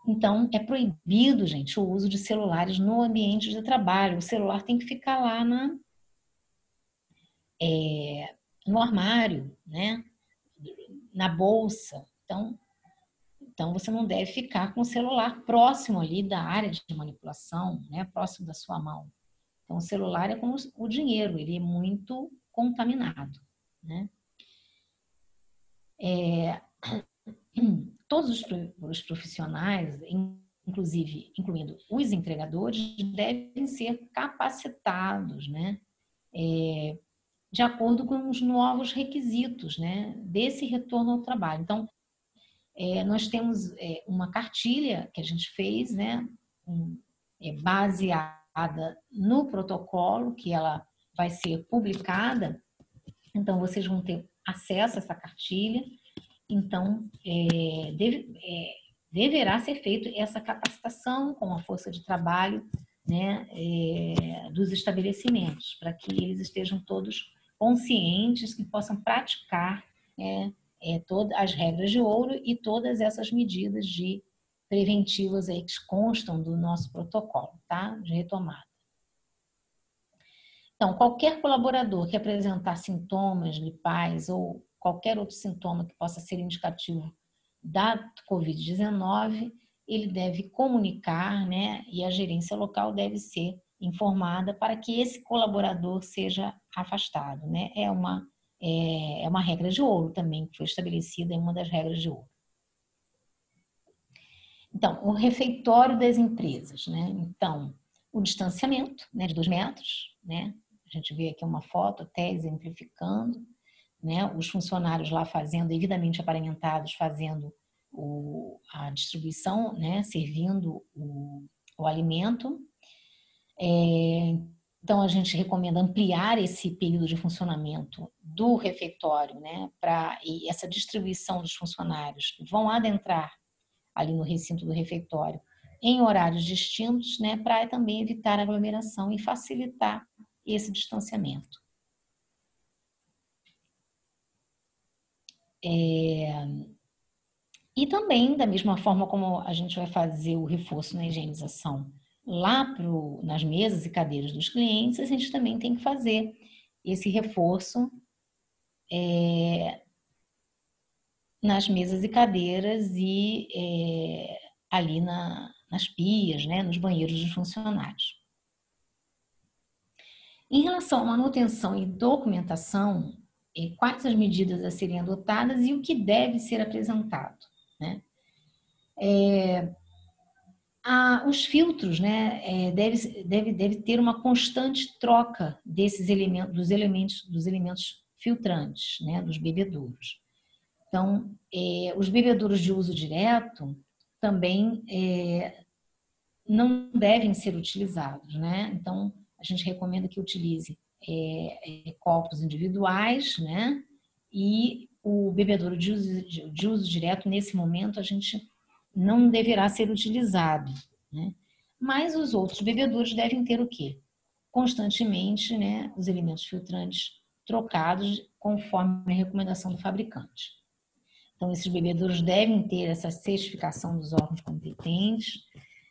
Então, é proibido, gente, o uso de celulares no ambiente de trabalho. O celular tem que ficar lá no armário, né? Na bolsa. Então, você não deve ficar com o celular próximo ali da área de manipulação, né? Próximo da sua mão. Então, o celular é como o dinheiro, ele é muito contaminado, né? Todos os profissionais, incluindo os entregadores, devem ser capacitados, né? De acordo com os novos requisitos, né? Desse retorno ao trabalho. Então, nós temos uma cartilha que a gente fez, né? Baseada no protocolo, que ela vai ser publicada. Então, vocês vão ter acesso a essa cartilha. Então, deverá ser feita essa capacitação com a força de trabalho, né, dos estabelecimentos, para que eles estejam todos conscientes que possam praticar todas as regras de ouro e todas essas medidas preventivas aí que constam do nosso protocolo, tá? De retomada. Então, qualquer colaborador que apresentar sintomas gripais ou qualquer outro sintoma que possa ser indicativo da Covid-19, ele deve comunicar, né? E a gerência local deve ser informada para que esse colaborador seja afastado, né? É uma é uma regra de ouro também, que foi estabelecida em uma das regras de ouro. Então, o refeitório das empresas, né? Então, o distanciamento, né, de 2 metros, né? A gente vê aqui uma foto até exemplificando, né? Os funcionários lá fazendo, devidamente aparamentados, fazendo a distribuição, né? Servindo o alimento. Então, a gente recomenda ampliar esse período de funcionamento do refeitório, né? E essa distribuição dos funcionários que vão adentrar ali no recinto do refeitório em horários distintos, né? Para também evitar aglomeração e facilitar esse distanciamento. E também, da mesma forma como a gente vai fazer o reforço na higienização lá nas mesas e cadeiras dos clientes, a gente também tem que fazer esse reforço nas mesas e cadeiras e ali nas pias, né, nos banheiros dos funcionários. Em relação à manutenção e documentação, quais as medidas a serem adotadas e o que deve ser apresentado, né? Os filtros, né, deve ter uma constante troca desses dos elementos filtrantes, né, dos bebedouros. Então, os bebedouros de uso direto também não devem ser utilizados, né? Então, a gente recomenda que utilize copos individuais, né? E o bebedouro de uso direto, nesse momento, a gente não deverá ser utilizado, né? Mas os outros bebedouros devem ter o quê? Constantemente, né, os elementos filtrantes trocados conforme a recomendação do fabricante. Então, esses bebedouros devem ter essa certificação dos órgãos competentes,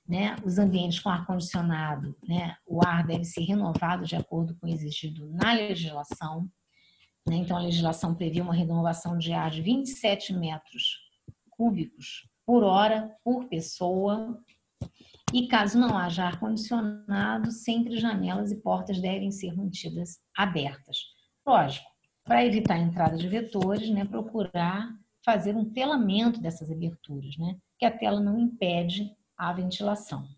né? Os ambientes com ar-condicionado, né? O ar deve ser renovado de acordo com o exigido na legislação, né? Então, a legislação prevê uma renovação de ar de 27 metros cúbicos por hora, por pessoa. E caso não haja ar-condicionado, sempre janelas e portas devem ser mantidas abertas. Lógico, para evitar a entrada de vetores, né, procurar fazer um telamento dessas aberturas, né, que a tela não impede a ventilação.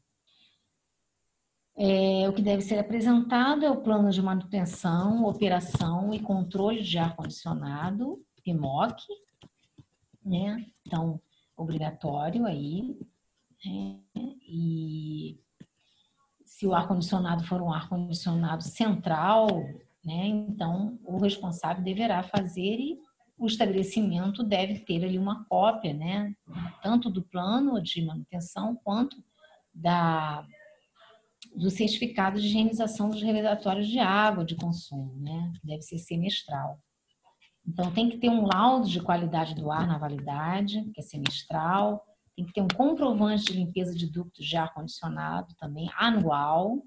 O que deve ser apresentado é o plano de manutenção, operação e controle de ar-condicionado, PMOC, né? Então, obrigatório aí, né? E se o ar-condicionado for um ar-condicionado central, né? Então, o responsável deverá fazer e o estabelecimento deve ter ali uma cópia, né? Tanto do plano de manutenção quanto do certificado de higienização dos reservatórios de água de consumo, né? Deve ser semestral. Então, tem que ter um laudo de qualidade do ar na validade, que é semestral. Tem que ter um comprovante de limpeza de ductos de ar-condicionado também, anual.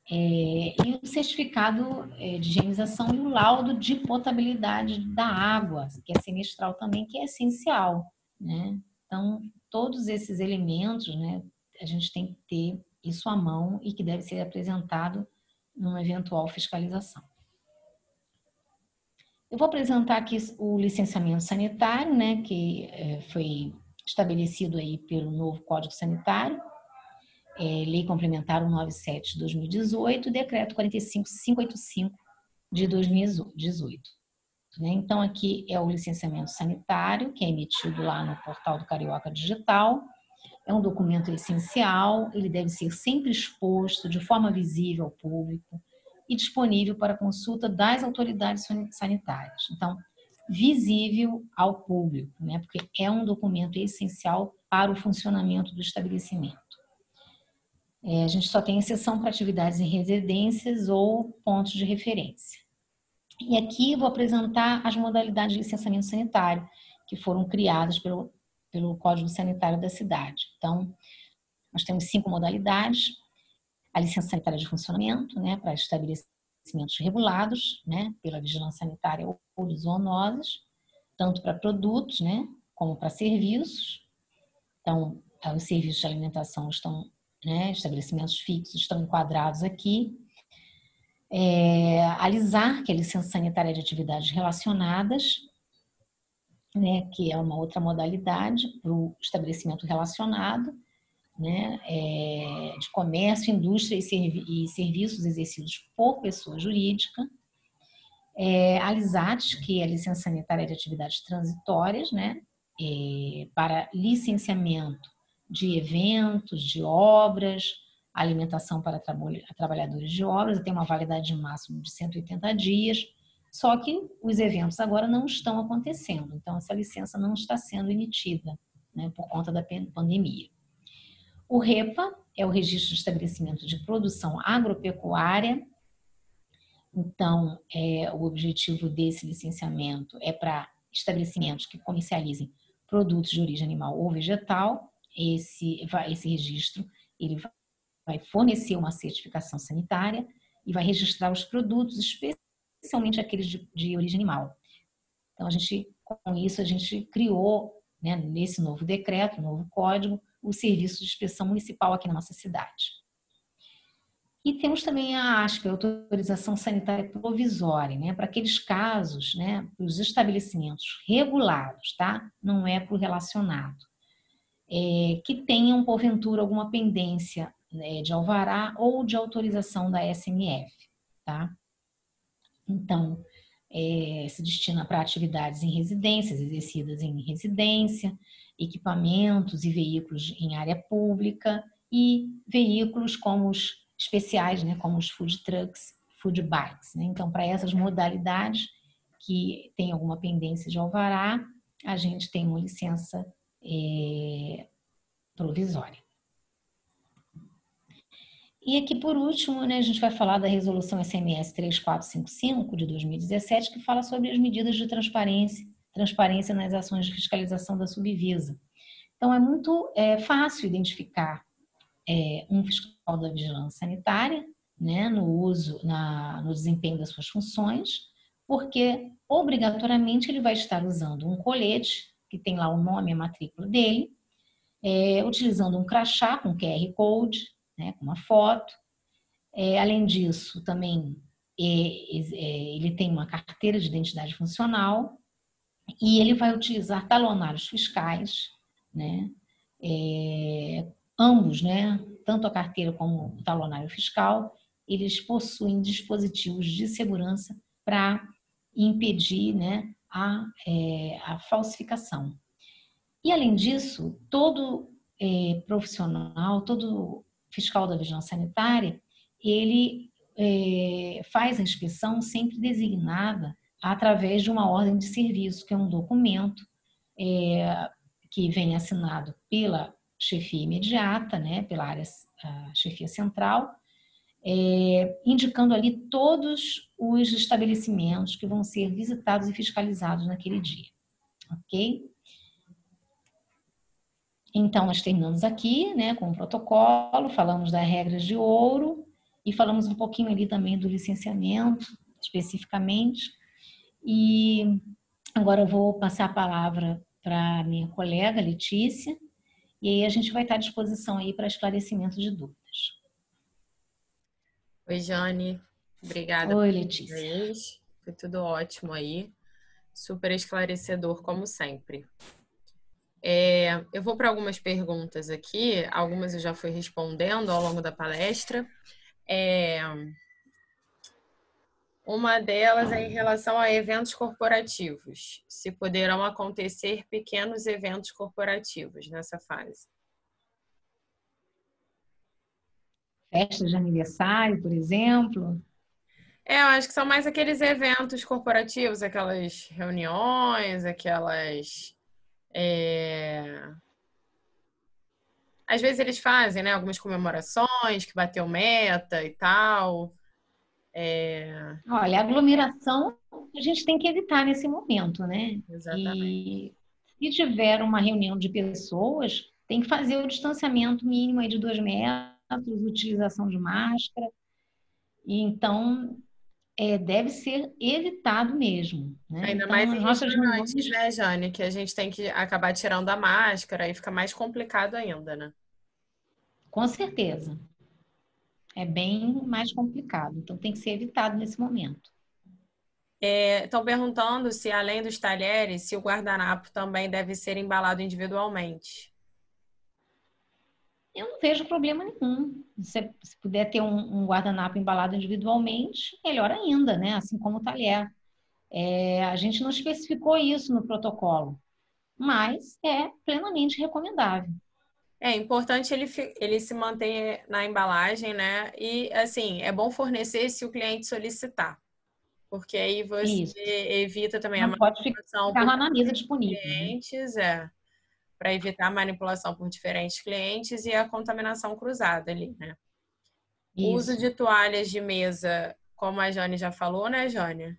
E o certificado de higienização e o laudo de potabilidade da água, que é semestral também, que é essencial, né? Então, todos esses elementos, né, a gente tem que ter isso à mão e que deve ser apresentado numa eventual fiscalização. Eu vou apresentar aqui o licenciamento sanitário, né, que foi estabelecido aí pelo novo Código Sanitário, Lei Complementar 197 de 2018, Decreto 45585 de 2018. Né? Então, aqui é o licenciamento sanitário, que é emitido lá no portal do Carioca Digital. É um documento essencial, ele deve ser sempre exposto de forma visível ao público e disponível para consulta das autoridades sanitárias. Então, visível ao público, né? Porque é um documento essencial para o funcionamento do estabelecimento. A gente só tem exceção para atividades em residências ou pontos de referência. E aqui eu vou apresentar as modalidades de licenciamento sanitário que foram criadas pelo Código Sanitário da cidade. Então, nós temos 5 modalidades. A licença sanitária de funcionamento, né, para estabelecimentos regulados, né, pela vigilância sanitária ou de zoonoses, tanto para produtos, né, como para serviços. Então, os serviços de alimentação estão, né, estabelecimentos fixos estão enquadrados aqui. A LISAR, que é a licença sanitária de atividades relacionadas, né, que é uma outra modalidade para o estabelecimento relacionado, né, de comércio, indústria e serviços exercidos por pessoa jurídica. A LISAT, que é a licença sanitária de atividades transitórias, né, para licenciamento de eventos, de obras, alimentação para trabalhadores de obras, tem uma validade máxima de 180 dias, só que os eventos agora não estão acontecendo, então essa licença não está sendo emitida, né, por conta da pandemia. O REPA é o Registro de Estabelecimento de Produção Agropecuária. Então, o objetivo desse licenciamento é para estabelecimentos que comercializem produtos de origem animal ou vegetal. Esse registro ele vai fornecer uma certificação sanitária e vai registrar os produtos, especialmente aqueles de origem animal. Então, com isso, a gente criou, né, nesse novo decreto, novo código, o Serviço de Inspeção Municipal aqui na nossa cidade. E temos também a ASP, a Autorização Sanitária Provisória, né, para aqueles casos, né, para os estabelecimentos regulados, tá? Não é para o relacionado, que tenham, porventura, alguma pendência, né, de alvará ou de autorização da SMF, tá? Então, se destina para atividades em residências, exercidas em residência, equipamentos e veículos em área pública e veículos como os especiais, né, como os food trucks, food bikes, né? Então, para essas modalidades que tem alguma pendência de alvará, a gente tem uma licença provisória. E aqui, por último, né, a gente vai falar da Resolução SMS 3455 de 2017, que fala sobre as medidas de transparência nas ações de fiscalização da Subvisa. Então, é muito fácil identificar um fiscal da vigilância sanitária, né, no desempenho das suas funções, porque obrigatoriamente ele vai estar usando um colete, que tem lá o nome e a matrícula dele, utilizando um crachá com QR Code, né, com uma foto. Além disso, também ele tem uma carteira de identidade funcional e ele vai utilizar talonários fiscais, né? Ambos, né? Tanto a carteira como o talonário fiscal, eles possuem dispositivos de segurança para impedir, né, a falsificação. E, além disso, todo profissional, todo fiscal da vigilância sanitária, ele faz a inspeção sempre designada através de uma ordem de serviço, que é um documento que vem assinado pela chefia imediata, né, pela área chefia central, indicando ali todos os estabelecimentos que vão ser visitados e fiscalizados naquele dia, ok? Então, nós terminamos aqui, né, com o protocolo, falamos das regras de ouro e falamos um pouquinho ali também do licenciamento, especificamente. E agora eu vou passar a palavra para minha colega Letícia, e aí a gente vai estar à disposição aí para esclarecimento de dúvidas. Oi, Jane. Obrigada. Oi, Letícia. Foi tudo ótimo aí. Super esclarecedor, como sempre. Eu vou para algumas perguntas aqui, algumas eu já fui respondendo ao longo da palestra. Uma delas é em relação a eventos corporativos. Se poderão acontecer pequenos eventos corporativos nessa fase. Festas de aniversário, por exemplo. Eu acho que são mais aqueles eventos corporativos, aquelas reuniões, aquelas... Às vezes eles fazem, né, algumas comemorações, que bateu meta e tal. Olha, a aglomeração a gente tem que evitar nesse momento, né? Exatamente. E se tiver uma reunião de pessoas, tem que fazer o distanciamento mínimo aí de 2 metros, utilização de máscara. E então, deve ser evitado mesmo, né? Ainda Então, mais as em nossas restaurantes, reuniões, né, Jane? Que a gente tem que acabar tirando a máscara e fica mais complicado ainda, né? com certeza. É bem mais complicado. Então, tem que ser evitado nesse momento. Estão perguntando se, além dos talheres, se o guardanapo também deve ser embalado individualmente. Eu não vejo problema nenhum. Se puder ter um guardanapo embalado individualmente, melhor ainda, né? Assim como o talher. A gente não especificou isso no protocolo, mas é plenamente recomendável. É importante ele se manter na embalagem, né? E, assim, é bom fornecer se o cliente solicitar, porque aí você Isso. evita também a Não pode manipulação ficar por lá na mesa disponível, né? clientes, para evitar a manipulação por diferentes clientes e a contaminação cruzada ali, né? O uso Isso. de toalhas de mesa, como a Jane já falou, né, Jane?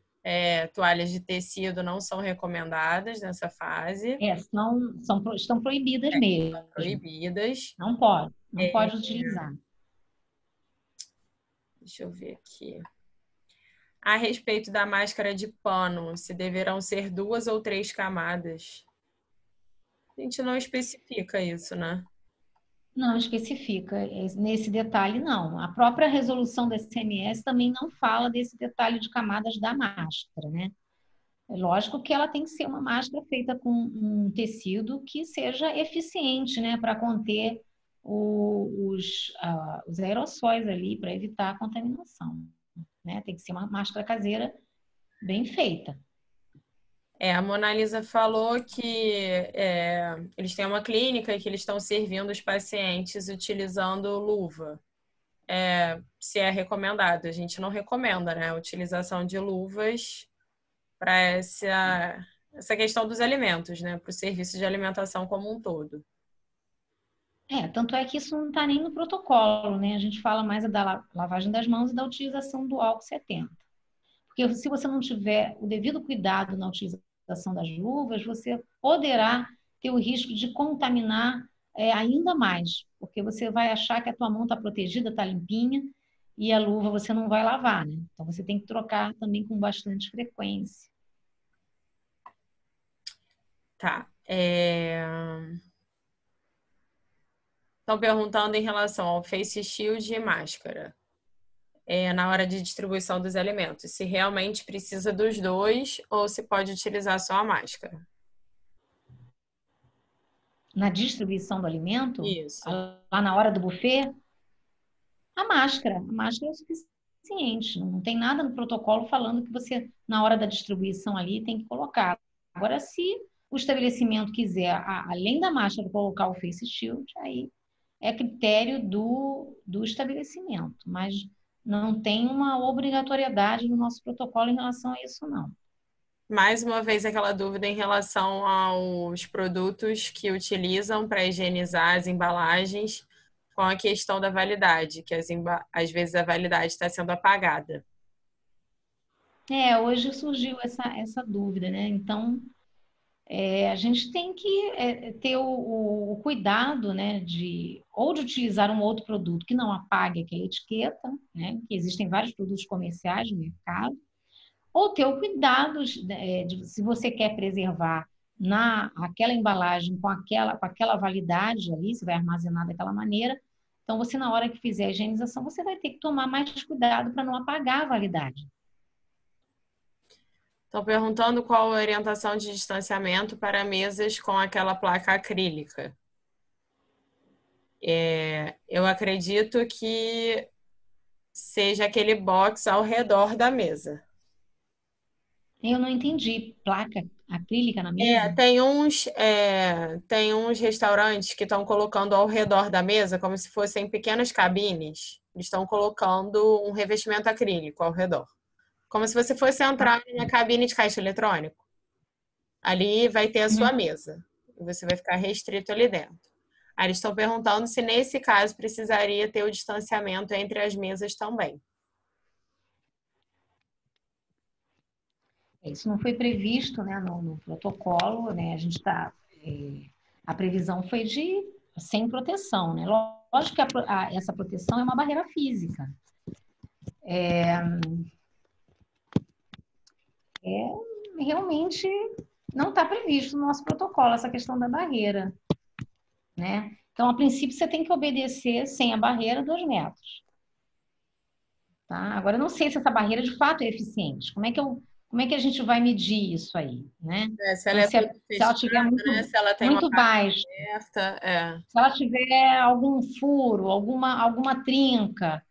Toalhas de tecido não são recomendadas nessa fase, Estão proibidas mesmo. proibidas. Não pode utilizar. Deixa eu ver aqui. A respeito da máscara de pano, se deverão ser 2 ou 3 camadas. A gente não especifica isso, né? Não especifica nesse detalhe, não. A própria resolução da SMS também não fala desse detalhe de camadas da máscara, né? É lógico que ela tem que ser uma máscara feita com um tecido que seja eficiente, né, para conter os aerossóis ali, para evitar a contaminação, né? Tem que ser uma máscara caseira bem feita. A Mona Lisa falou que eles têm uma clínica e que eles estão servindo os pacientes utilizando luva. Se é recomendado, a gente não recomenda, né? A utilização de luvas para essa questão dos alimentos, né? Para o serviço de alimentação como um todo. Tanto é que isso não está nem no protocolo, né? A gente fala mais da lavagem das mãos e da utilização do álcool 70. Porque se você não tiver o devido cuidado na utilização das luvas, você poderá ter o risco de contaminar ainda mais, porque você vai achar que a tua mão está protegida, está limpinha, e a luva você não vai lavar, né? Então você tem que trocar também com bastante frequência. Tá. Estão perguntando em relação ao face shield e máscara. Na hora de distribuição dos alimentos, se realmente precisa dos dois ou se pode utilizar só a máscara. Na distribuição do alimento, Isso. lá na hora do buffet, a máscara é o suficiente. Não tem nada no protocolo falando que você, na hora da distribuição ali, tem que colocar. Agora, se o estabelecimento quiser, além da máscara, colocar o face shield, aí é critério do estabelecimento, mas não tem uma obrigatoriedade no nosso protocolo em relação a isso, não. Mais uma vez, aquela dúvida em relação aos produtos que utilizam para higienizar as embalagens com a questão da validade, que às vezes a validade está sendo apagada. Hoje surgiu essa dúvida, né? Então, a gente tem que ter o cuidado, né, ou de utilizar um outro produto que não apague aquela etiqueta, né? Que existem vários produtos comerciais no mercado, ou ter o cuidado se você quer preservar aquela embalagem com aquela validade ali, você vai armazenar daquela maneira. Então, você, na hora que fizer a higienização, você vai ter que tomar mais cuidado para não apagar a validade. Estão perguntando qual a orientação de distanciamento para mesas com aquela placa acrílica. Eu acredito que seja aquele box ao redor da mesa. Eu não entendi. Placa acrílica na mesa? Tem uns restaurantes que estão colocando ao redor da mesa, como se fossem pequenas cabines. Eles estão colocando um revestimento acrílico ao redor. Como se você fosse entrar numa cabine de caixa eletrônico. Ali vai ter a sua mesa. E você vai ficar restrito ali dentro. Aí eles estão perguntando se nesse caso precisaria ter o distanciamento entre as mesas também. Isso não foi previsto, né, no protocolo, né? A previsão foi de sem proteção, né? Lógico que essa proteção é uma barreira física. Realmente não está previsto no nosso protocolo essa questão da barreira, né? Então, a princípio, você tem que obedecer sem a barreira 2 metros. Tá? Agora, eu não sei se essa barreira de fato é eficiente. Como é que a gente vai medir isso aí, né? Se ela Então, é toda se ela tiver fechada, né? Se ela tem uma muito parte baixa, aberta, é. se ela tiver algum furo, alguma trinca,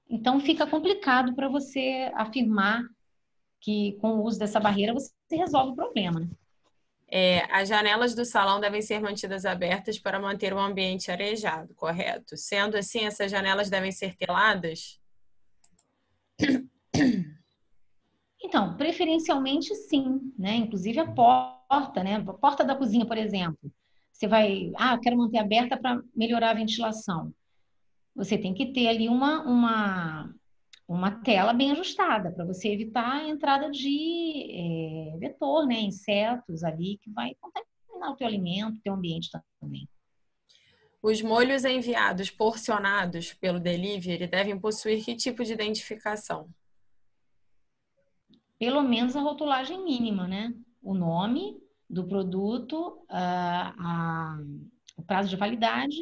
então fica complicado para você afirmar que com o uso dessa barreira você resolve o problema, né? As janelas do salão devem ser mantidas abertas para manter o ambiente arejado, correto? Sendo assim, essas janelas devem ser teladas? Então, preferencialmente sim, né? Inclusive a porta, né? A porta da cozinha, por exemplo. Você vai, eu quero manter aberta para melhorar a ventilação. Você tem que ter ali uma tela bem ajustada para você evitar a entrada de vetor, né? Insetos ali que vai contaminar o teu alimento, o teu ambiente também. Os molhos enviados porcionados pelo delivery devem possuir que tipo de identificação? Pelo menos a rotulagem mínima, né? O nome do produto, o prazo de validade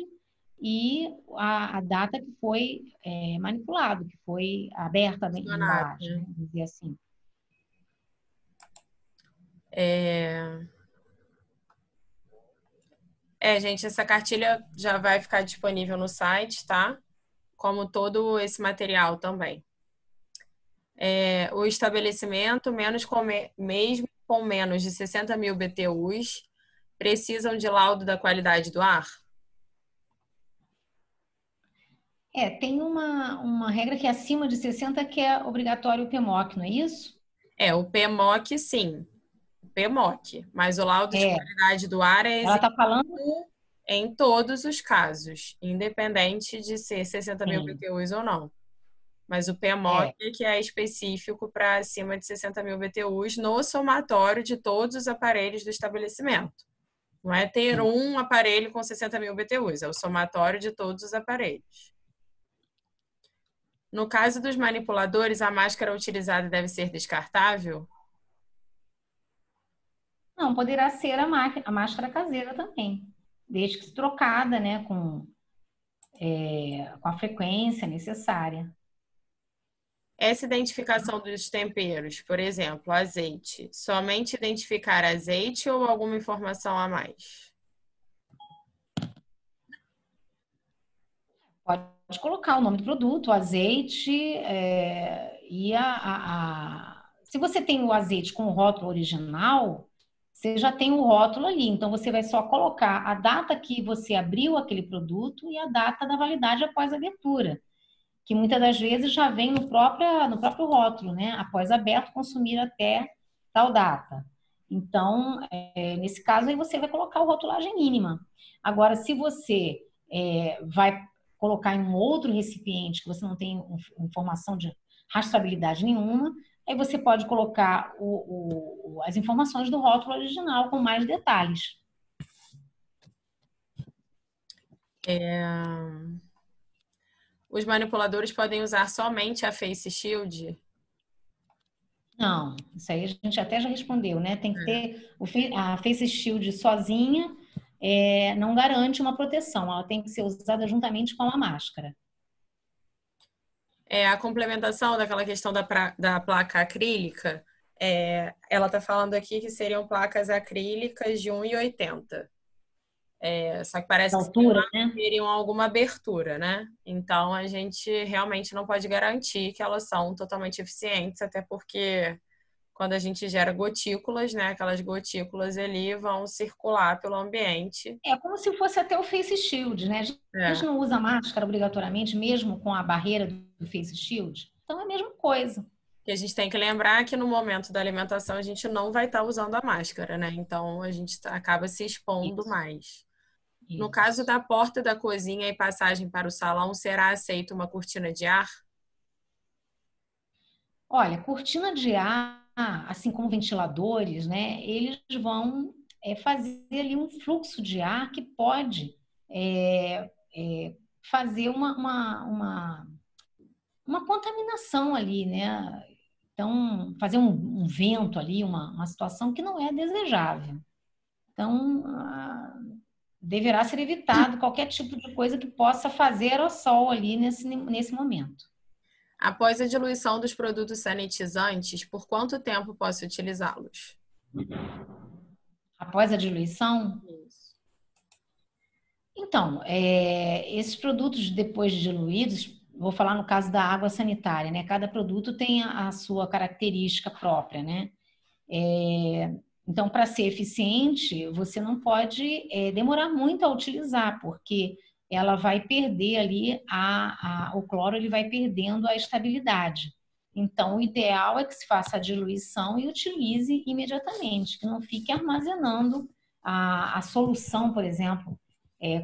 e a data que foi manipulado, que foi aberta a Funcionado, embalagem, né? né? Vamos dizer assim. É... gente, essa cartilha já vai ficar disponível no site, tá? Como todo esse material também. O estabelecimento, mesmo com menos de 60 mil BTUs, precisam de laudo da qualidade do ar? Tem uma regra que é acima de 60 que é obrigatório o PMOC, não é isso? O PMOC, sim. O PMOC. Mas o laudo de É, qualidade do ar é ela está exigido falando, em todos os casos, independente de ser 60 mil sim, BTUs ou não. Mas o PMOC é, que é específico para acima de 60 mil BTUs no somatório de todos os aparelhos do estabelecimento. Não é ter um aparelho com 60 mil BTUs, é o somatório de todos os aparelhos. No caso dos manipuladores, a máscara utilizada deve ser descartável? não, poderá ser a máscara caseira também, desde que se trocada, né, com a frequência necessária. Essa identificação dos temperos, por exemplo, azeite, somente identificar azeite ou alguma informação a mais? Pode colocar o nome do produto, o azeite, e se você tem o azeite com o rótulo original, você já tem o rótulo ali. Então, você vai só colocar a data que você abriu aquele produto e a data da validade após a abertura, que muitas das vezes já vem no próprio rótulo, né? Após aberto, consumir até tal data. Então, nesse caso, aí você vai colocar o rotulagem mínima. Agora, se você vai colocar em um outro recipiente que você não tem informação de rastreabilidade nenhuma, aí você pode colocar as informações do rótulo original com mais detalhes. Os manipuladores podem usar somente a Face Shield? Não, isso aí a gente até já respondeu, né? Tem que ter a Face Shield sozinha, não garante uma proteção, ela tem que ser usada juntamente com a máscara. A complementação daquela questão da placa acrílica, ela está falando aqui que seriam placas acrílicas de 1,80. Só que Da parece que altura, né? teriam alguma abertura, né? Então a gente realmente não pode garantir que elas são totalmente eficientes, até porque quando a gente gera gotículas, né? Aquelas gotículas ali vão circular pelo ambiente. É como se fosse até o Face Shield, né? A É. gente não usa máscara obrigatoriamente, mesmo com a barreira do Face Shield. Então é a mesma coisa. E a gente tem que lembrar que no momento da alimentação a gente não vai estar usando a máscara, né? Então a gente acaba se expondo Isso, mais. No caso isso. da porta da cozinha e passagem para o salão, será aceita uma cortina de ar? Olha, cortina de ar, assim como ventiladores, né? Eles vão fazer ali um fluxo de ar que pode fazer uma contaminação ali, né? Então, fazer um vento ali, uma situação que não é desejável. Então, deverá ser evitado qualquer tipo de coisa que possa fazer aerossol ali nesse momento. Após a diluição dos produtos sanitizantes, por quanto tempo posso utilizá-los? Após a diluição, Isso. então, esses produtos depois de diluídos, vou falar no caso da água sanitária, né? Cada produto tem a sua característica própria, né? Então, para ser eficiente, você não pode demorar muito a utilizar, porque ela vai perder ali, o cloro ele vai perdendo a estabilidade. Então, o ideal é que se faça a diluição e utilize imediatamente, que não fique armazenando a solução, por exemplo,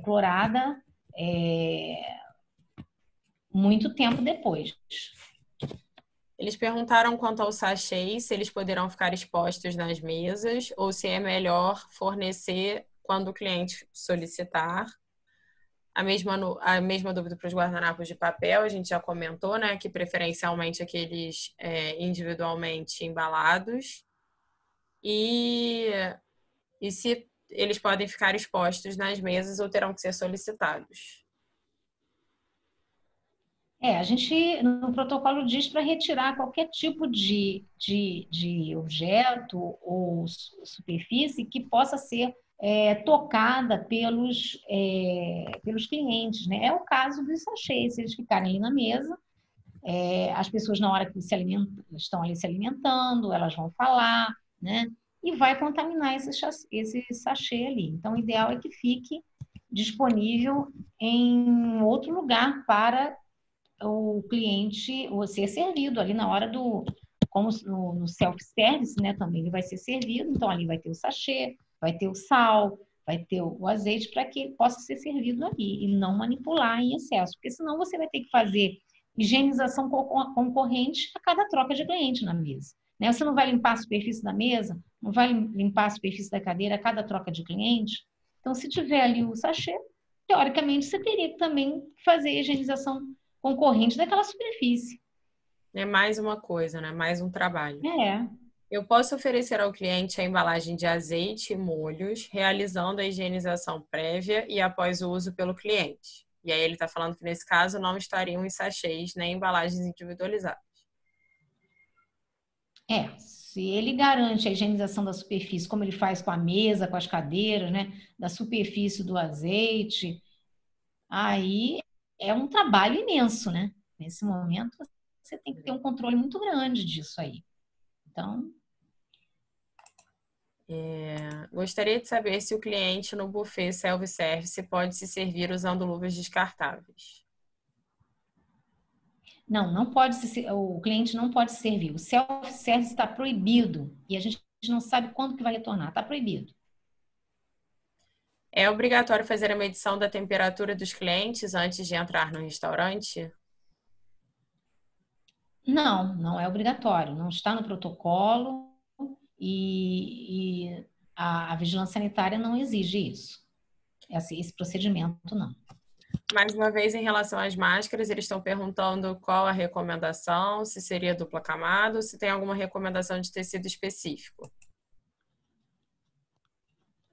clorada, muito tempo depois. Eles perguntaram quanto aos sachês, se eles poderão ficar expostos nas mesas ou se é melhor fornecer quando o cliente solicitar. A mesma dúvida para os guardanapos de papel, a gente já comentou, né? Que preferencialmente aqueles individualmente embalados. E se eles podem ficar expostos nas mesas ou terão que ser solicitados. A gente no protocolo diz para retirar qualquer tipo de objeto ou superfície que possa ser tocada pelos clientes, né? É o caso dos sachês, se eles ficarem ali na mesa, as pessoas na hora que estão ali se alimentando, elas vão falar, né? E vai contaminar esse sachê ali. Então, o ideal é que fique disponível em outro lugar para o cliente ser servido ali na hora como no self-service, né? Também ele vai ser servido, então ali vai ter o sachê, vai ter o sal, vai ter o azeite para que possa ser servido ali e não manipular em excesso, porque senão você vai ter que fazer higienização concorrente a cada troca de cliente na mesa. Né? Você não vai limpar a superfície da mesa, não vai limpar a superfície da cadeira a cada troca de cliente. Então, se tiver ali o sachê, teoricamente você teria que também fazer a higienização concorrente daquela superfície. É mais uma coisa, né? Mais um trabalho. É. Eu posso oferecer ao cliente a embalagem de azeite e molhos, realizando a higienização prévia e após o uso pelo cliente. E aí ele está falando que nesse caso não estariam em sachês nem embalagens individualizadas. Se ele garante a higienização da superfície, como ele faz com a mesa, com as cadeiras, né? Da superfície do azeite, aí é um trabalho imenso, né? Nesse momento, você tem que ter um controle muito grande disso aí. Então, Gostaria de saber se o cliente no buffet self-service pode se servir usando luvas descartáveis. não pode o cliente não pode servir. O self-service está proibido e a gente não sabe quando que vai retornar. Está proibido. É obrigatório fazer a medição da temperatura dos clientes antes de entrar no restaurante? Não é obrigatório. Não está no protocolo e a vigilância sanitária não exige isso. Esse procedimento não. Mais uma vez, em relação às máscaras, eles estão perguntando qual a recomendação, se seria dupla camada ou se tem alguma recomendação de tecido específico.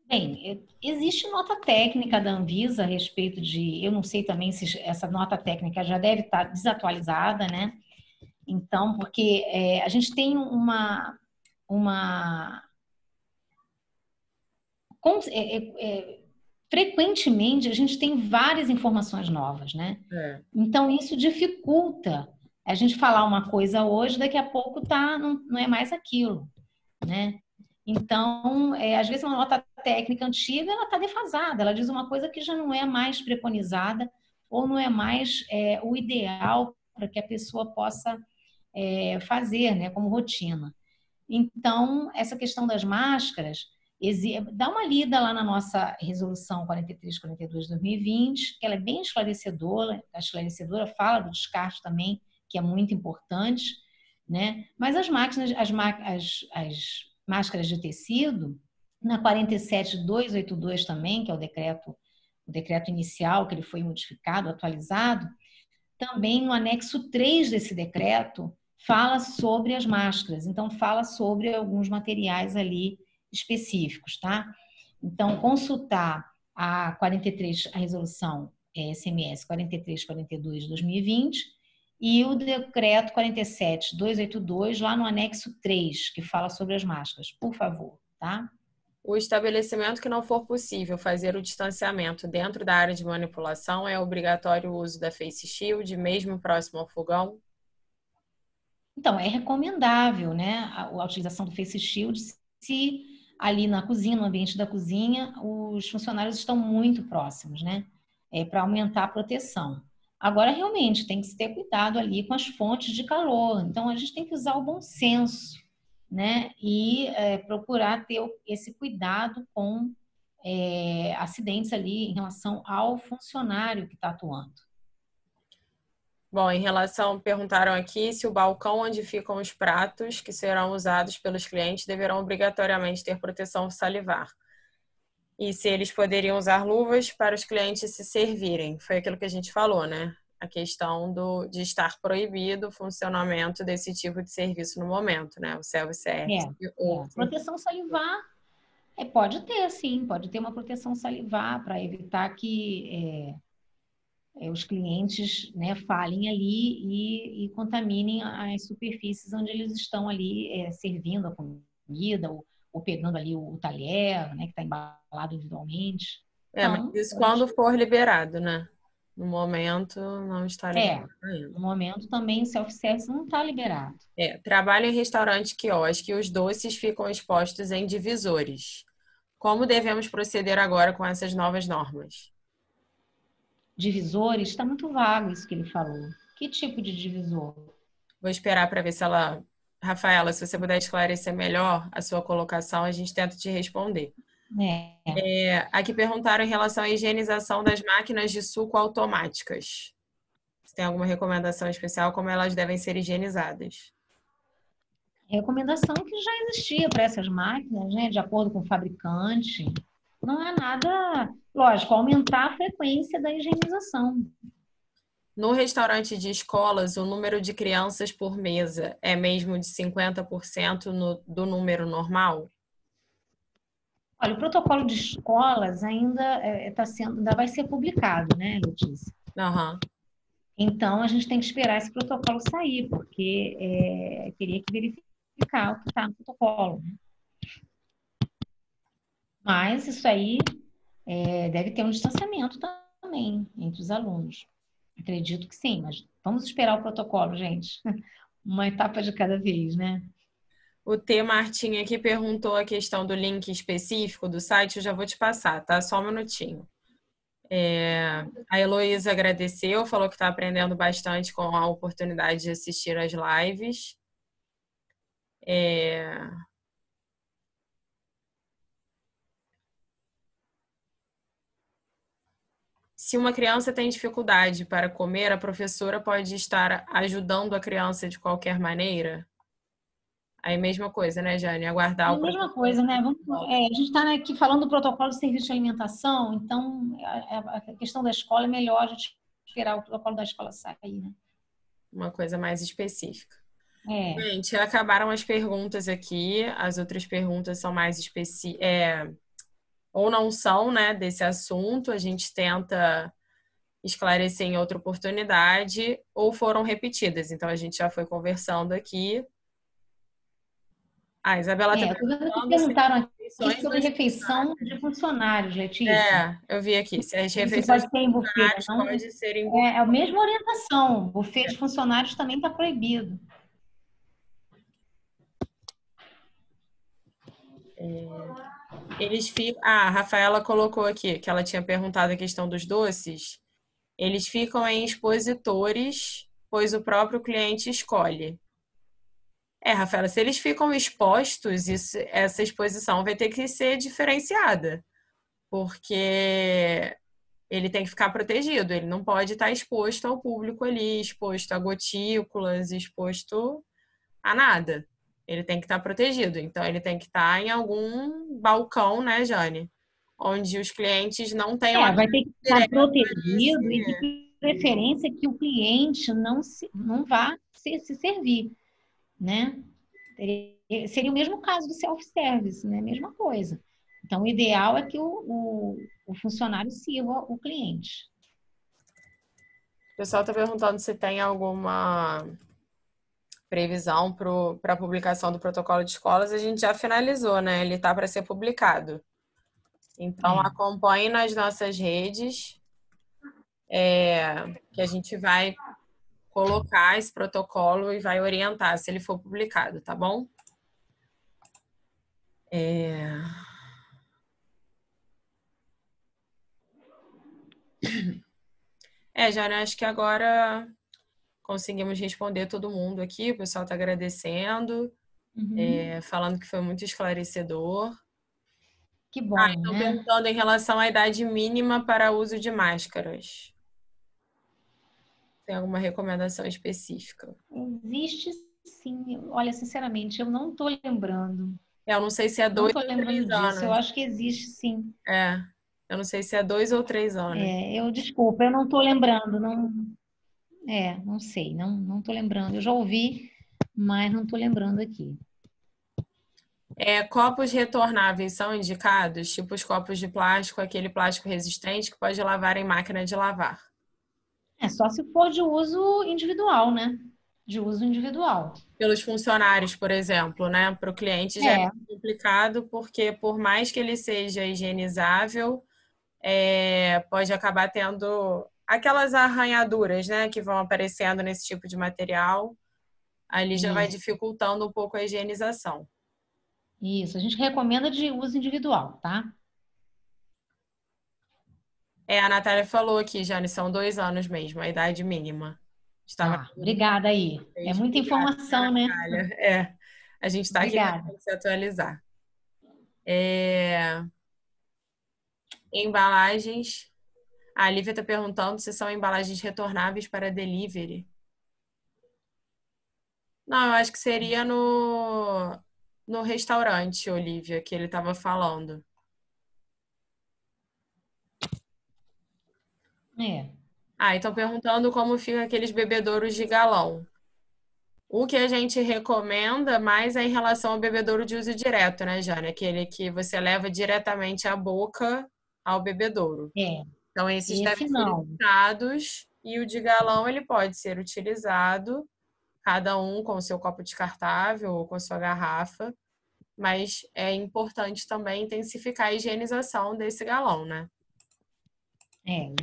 Bem, existe nota técnica da Anvisa a respeito eu não sei também se essa nota técnica já deve estar desatualizada, né? Então, porque a gente tem frequentemente a gente tem várias informações novas, né? Então, isso dificulta a gente falar uma coisa hoje, daqui a pouco não é mais aquilo, né? Então, às vezes uma nota técnica antiga, ela está defasada, ela diz uma coisa que já não é mais preconizada ou não é mais o ideal para que a pessoa possa fazer, né, como rotina. Então, essa questão das máscaras, dá uma lida lá na nossa resolução 4342 de 2020, que ela é bem esclarecedora, fala do descarte também, que é muito importante, né? Mas as máscaras de tecido, na 47282 também, que é o decreto inicial, que ele foi modificado, atualizado, também no anexo 3 desse decreto, fala sobre as máscaras, então fala sobre alguns materiais ali específicos, tá? Então, consultar a resolução SMS 4342 de 2020 e o decreto 47.282, lá no anexo 3, que fala sobre as máscaras. Por favor, tá? O estabelecimento que não for possível fazer o distanciamento dentro da área de manipulação é obrigatório o uso da face shield, mesmo próximo ao fogão? Então, é recomendável, né, a utilização do face shield se ali na cozinha, no ambiente da cozinha, os funcionários estão muito próximos, né? Para aumentar a proteção. Agora, realmente, tem que se ter cuidado ali com as fontes de calor. Então, a gente tem que usar o bom senso, né? E procurar ter esse cuidado com acidentes ali em relação ao funcionário que está atuando. Bom, em relação, perguntaram aqui se o balcão onde ficam os pratos que serão usados pelos clientes deverão obrigatoriamente ter proteção salivar. E se eles poderiam usar luvas para os clientes se servirem. Foi aquilo que a gente falou, né? A questão de estar proibido o funcionamento desse tipo de serviço no momento, né? O self-service. Proteção salivar pode ter, sim, pode ter uma proteção salivar para evitar que os clientes, né, falem ali e contaminem as superfícies onde eles estão ali servindo a comida ou pegando ali o talher, né, que está embalado individualmente. Mas Então, isso quando for liberado, né? No momento não está liberado ainda. no momento também self-service não está liberado. Trabalho em restaurante quiosque e os doces ficam expostos em divisores. Como devemos proceder agora com essas novas normas? Divisores, está muito vago isso que ele falou. Que tipo de divisor? Vou esperar para ver se ela. Rafaela, se você puder esclarecer melhor a sua colocação, a gente tenta te responder. Aqui perguntaram em relação à higienização das máquinas de suco automáticas. Você tem alguma recomendação especial como elas devem ser higienizadas? Recomendação que já existia para essas máquinas, né, de acordo com o fabricante. Não é nada, lógico, aumentar a frequência da higienização. No restaurante de escolas, o número de crianças por mesa é mesmo de 50% do número normal? Olha, o protocolo de escolas ainda ainda vai ser publicado, né, Letícia? Uhum. Então, a gente tem que esperar esse protocolo sair, porque teria que verificar o que está no protocolo, né? Mas isso aí deve ter um distanciamento também entre os alunos. Acredito que sim, mas vamos esperar o protocolo, gente. Uma etapa de cada vez, né? O T. Martim aqui perguntou a questão do link específico do site, eu já vou te passar, tá? Só um minutinho. A Heloísa agradeceu, falou que está aprendendo bastante com a oportunidade de assistir às lives. Se uma criança tem dificuldade para comer, a professora pode estar ajudando a criança de qualquer maneira? Aí, mesma coisa, né, Jane? Aguardar É o a mesma protocolo. coisa, né? A gente está aqui falando do protocolo de serviço de alimentação, então a questão da escola é melhor a gente esperar o protocolo da escola sair, né? Uma coisa mais específica. É. Gente, acabaram as perguntas aqui. As outras perguntas são mais específicas, ou não são, né, desse assunto. A gente tenta esclarecer em outra oportunidade, ou foram repetidas. Então, a gente já foi conversando aqui. A Isabela está Eu tô vendo que perguntando se perguntaram aqui refeições sobre nos refeição de funcionários, Letícia. eu vi aqui. Se as Isso refeições pode de ser em buffet, funcionários não? pode ser em É a mesma orientação. Buffet de funcionários também está proibido. Eles ficam. A Rafaela colocou aqui que ela tinha perguntado a questão dos doces. Eles ficam em expositores, pois o próprio cliente escolhe. Rafaela, se eles ficam expostos, essa exposição vai ter que ser diferenciada, porque ele tem que ficar protegido, ele não pode estar exposto ao público ali, exposto a gotículas, exposto a nada. Ele tem que estar protegido, então ele tem que estar em algum balcão, né, Jane? Onde os clientes não tenham Vai ter que estar direto protegido e de preferência que o cliente não vá se servir, né? Seria o mesmo caso do self-service, né? Mesma coisa. Então, o ideal é que o funcionário sirva o cliente. O pessoal está perguntando se tem alguma previsão para a publicação do protocolo de escolas. A gente já finalizou, né? Ele está para ser publicado. Então, acompanhe nas nossas redes, que a gente vai colocar esse protocolo e vai orientar se ele for publicado, tá bom? Jana, acho que agora conseguimos responder todo mundo aqui. O pessoal está agradecendo, falando que foi muito esclarecedor. Que bom, Estão né? perguntando em relação à idade mínima para uso de máscaras. Tem alguma recomendação específica? Existe sim. Olha, sinceramente, eu não estou lembrando. Eu não sei se é Não 2 estou ou lembrando 3 disso. Eu anos. acho que existe sim. Eu não sei se é 2 ou 3 anos. Desculpa, eu não estou lembrando. Não, não sei, não estou lembrando. Eu já ouvi, mas não estou lembrando aqui. Copos retornáveis são indicados, tipo os copos de plástico, aquele plástico resistente que pode lavar em máquina de lavar. Só se for de uso individual, né? De uso individual. Pelos funcionários, por exemplo, né? Para o cliente já é complicado, porque por mais que ele seja higienizável, pode acabar tendo aquelas arranhaduras, né? Que vão aparecendo nesse tipo de material. Ali já vai dificultando um pouco a higienização. Isso, a gente recomenda de uso individual, tá? A Natália falou aqui, Jane, são 2 anos mesmo, a idade mínima. Estava... Obrigada aí. É muita Obrigada, informação, né? Natália. A gente está aqui para se atualizar. Embalagens. A Lívia está perguntando se são embalagens retornáveis para delivery. Não, eu acho que seria no restaurante, Olivia, que ele estava falando. Estão perguntando como ficam aqueles bebedouros de galão. O que a gente recomenda mais é em relação ao bebedouro de uso direto, né, Jane? Aquele que você leva diretamente a boca ao bebedouro. Então, esses devem ser limitados e o de galão ele pode ser utilizado, cada um com o seu copo descartável ou com a sua garrafa, mas é importante também intensificar a higienização desse galão, né?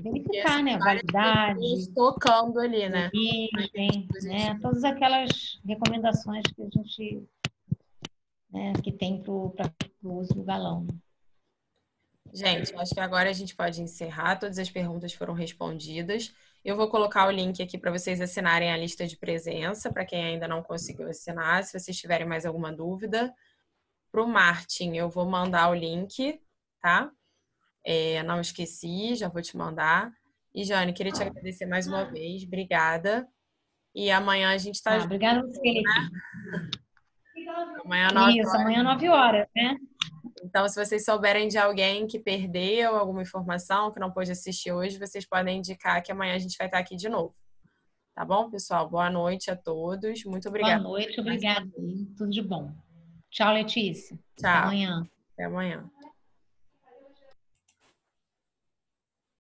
Verificar, né? Validade, tocando ali, né? origem, né? Todas aquelas recomendações que a gente, né, que tem para o uso do galão. Gente, acho que agora a gente pode encerrar. Todas as perguntas foram respondidas. Eu vou colocar o link aqui para vocês assinarem a lista de presença, para quem ainda não conseguiu assinar, se vocês tiverem mais alguma dúvida. Para o Martin, eu vou mandar o link, tá? Não esqueci, já vou te mandar. E, Jane, queria te agradecer mais uma vez. Obrigada. E amanhã a gente está junto. Obrigada a você, né? Amanhã, 9 horas. Isso, amanhã 9 horas, né? Então, se vocês souberem de alguém que perdeu alguma informação, que não pôde assistir hoje, vocês podem indicar que amanhã a gente vai estar aqui de novo. Tá bom, pessoal? Boa noite a todos. Muito obrigada. Boa noite, obrigada. Tudo de bom. Tchau, Letícia. Tchau. Até amanhã. Até amanhã.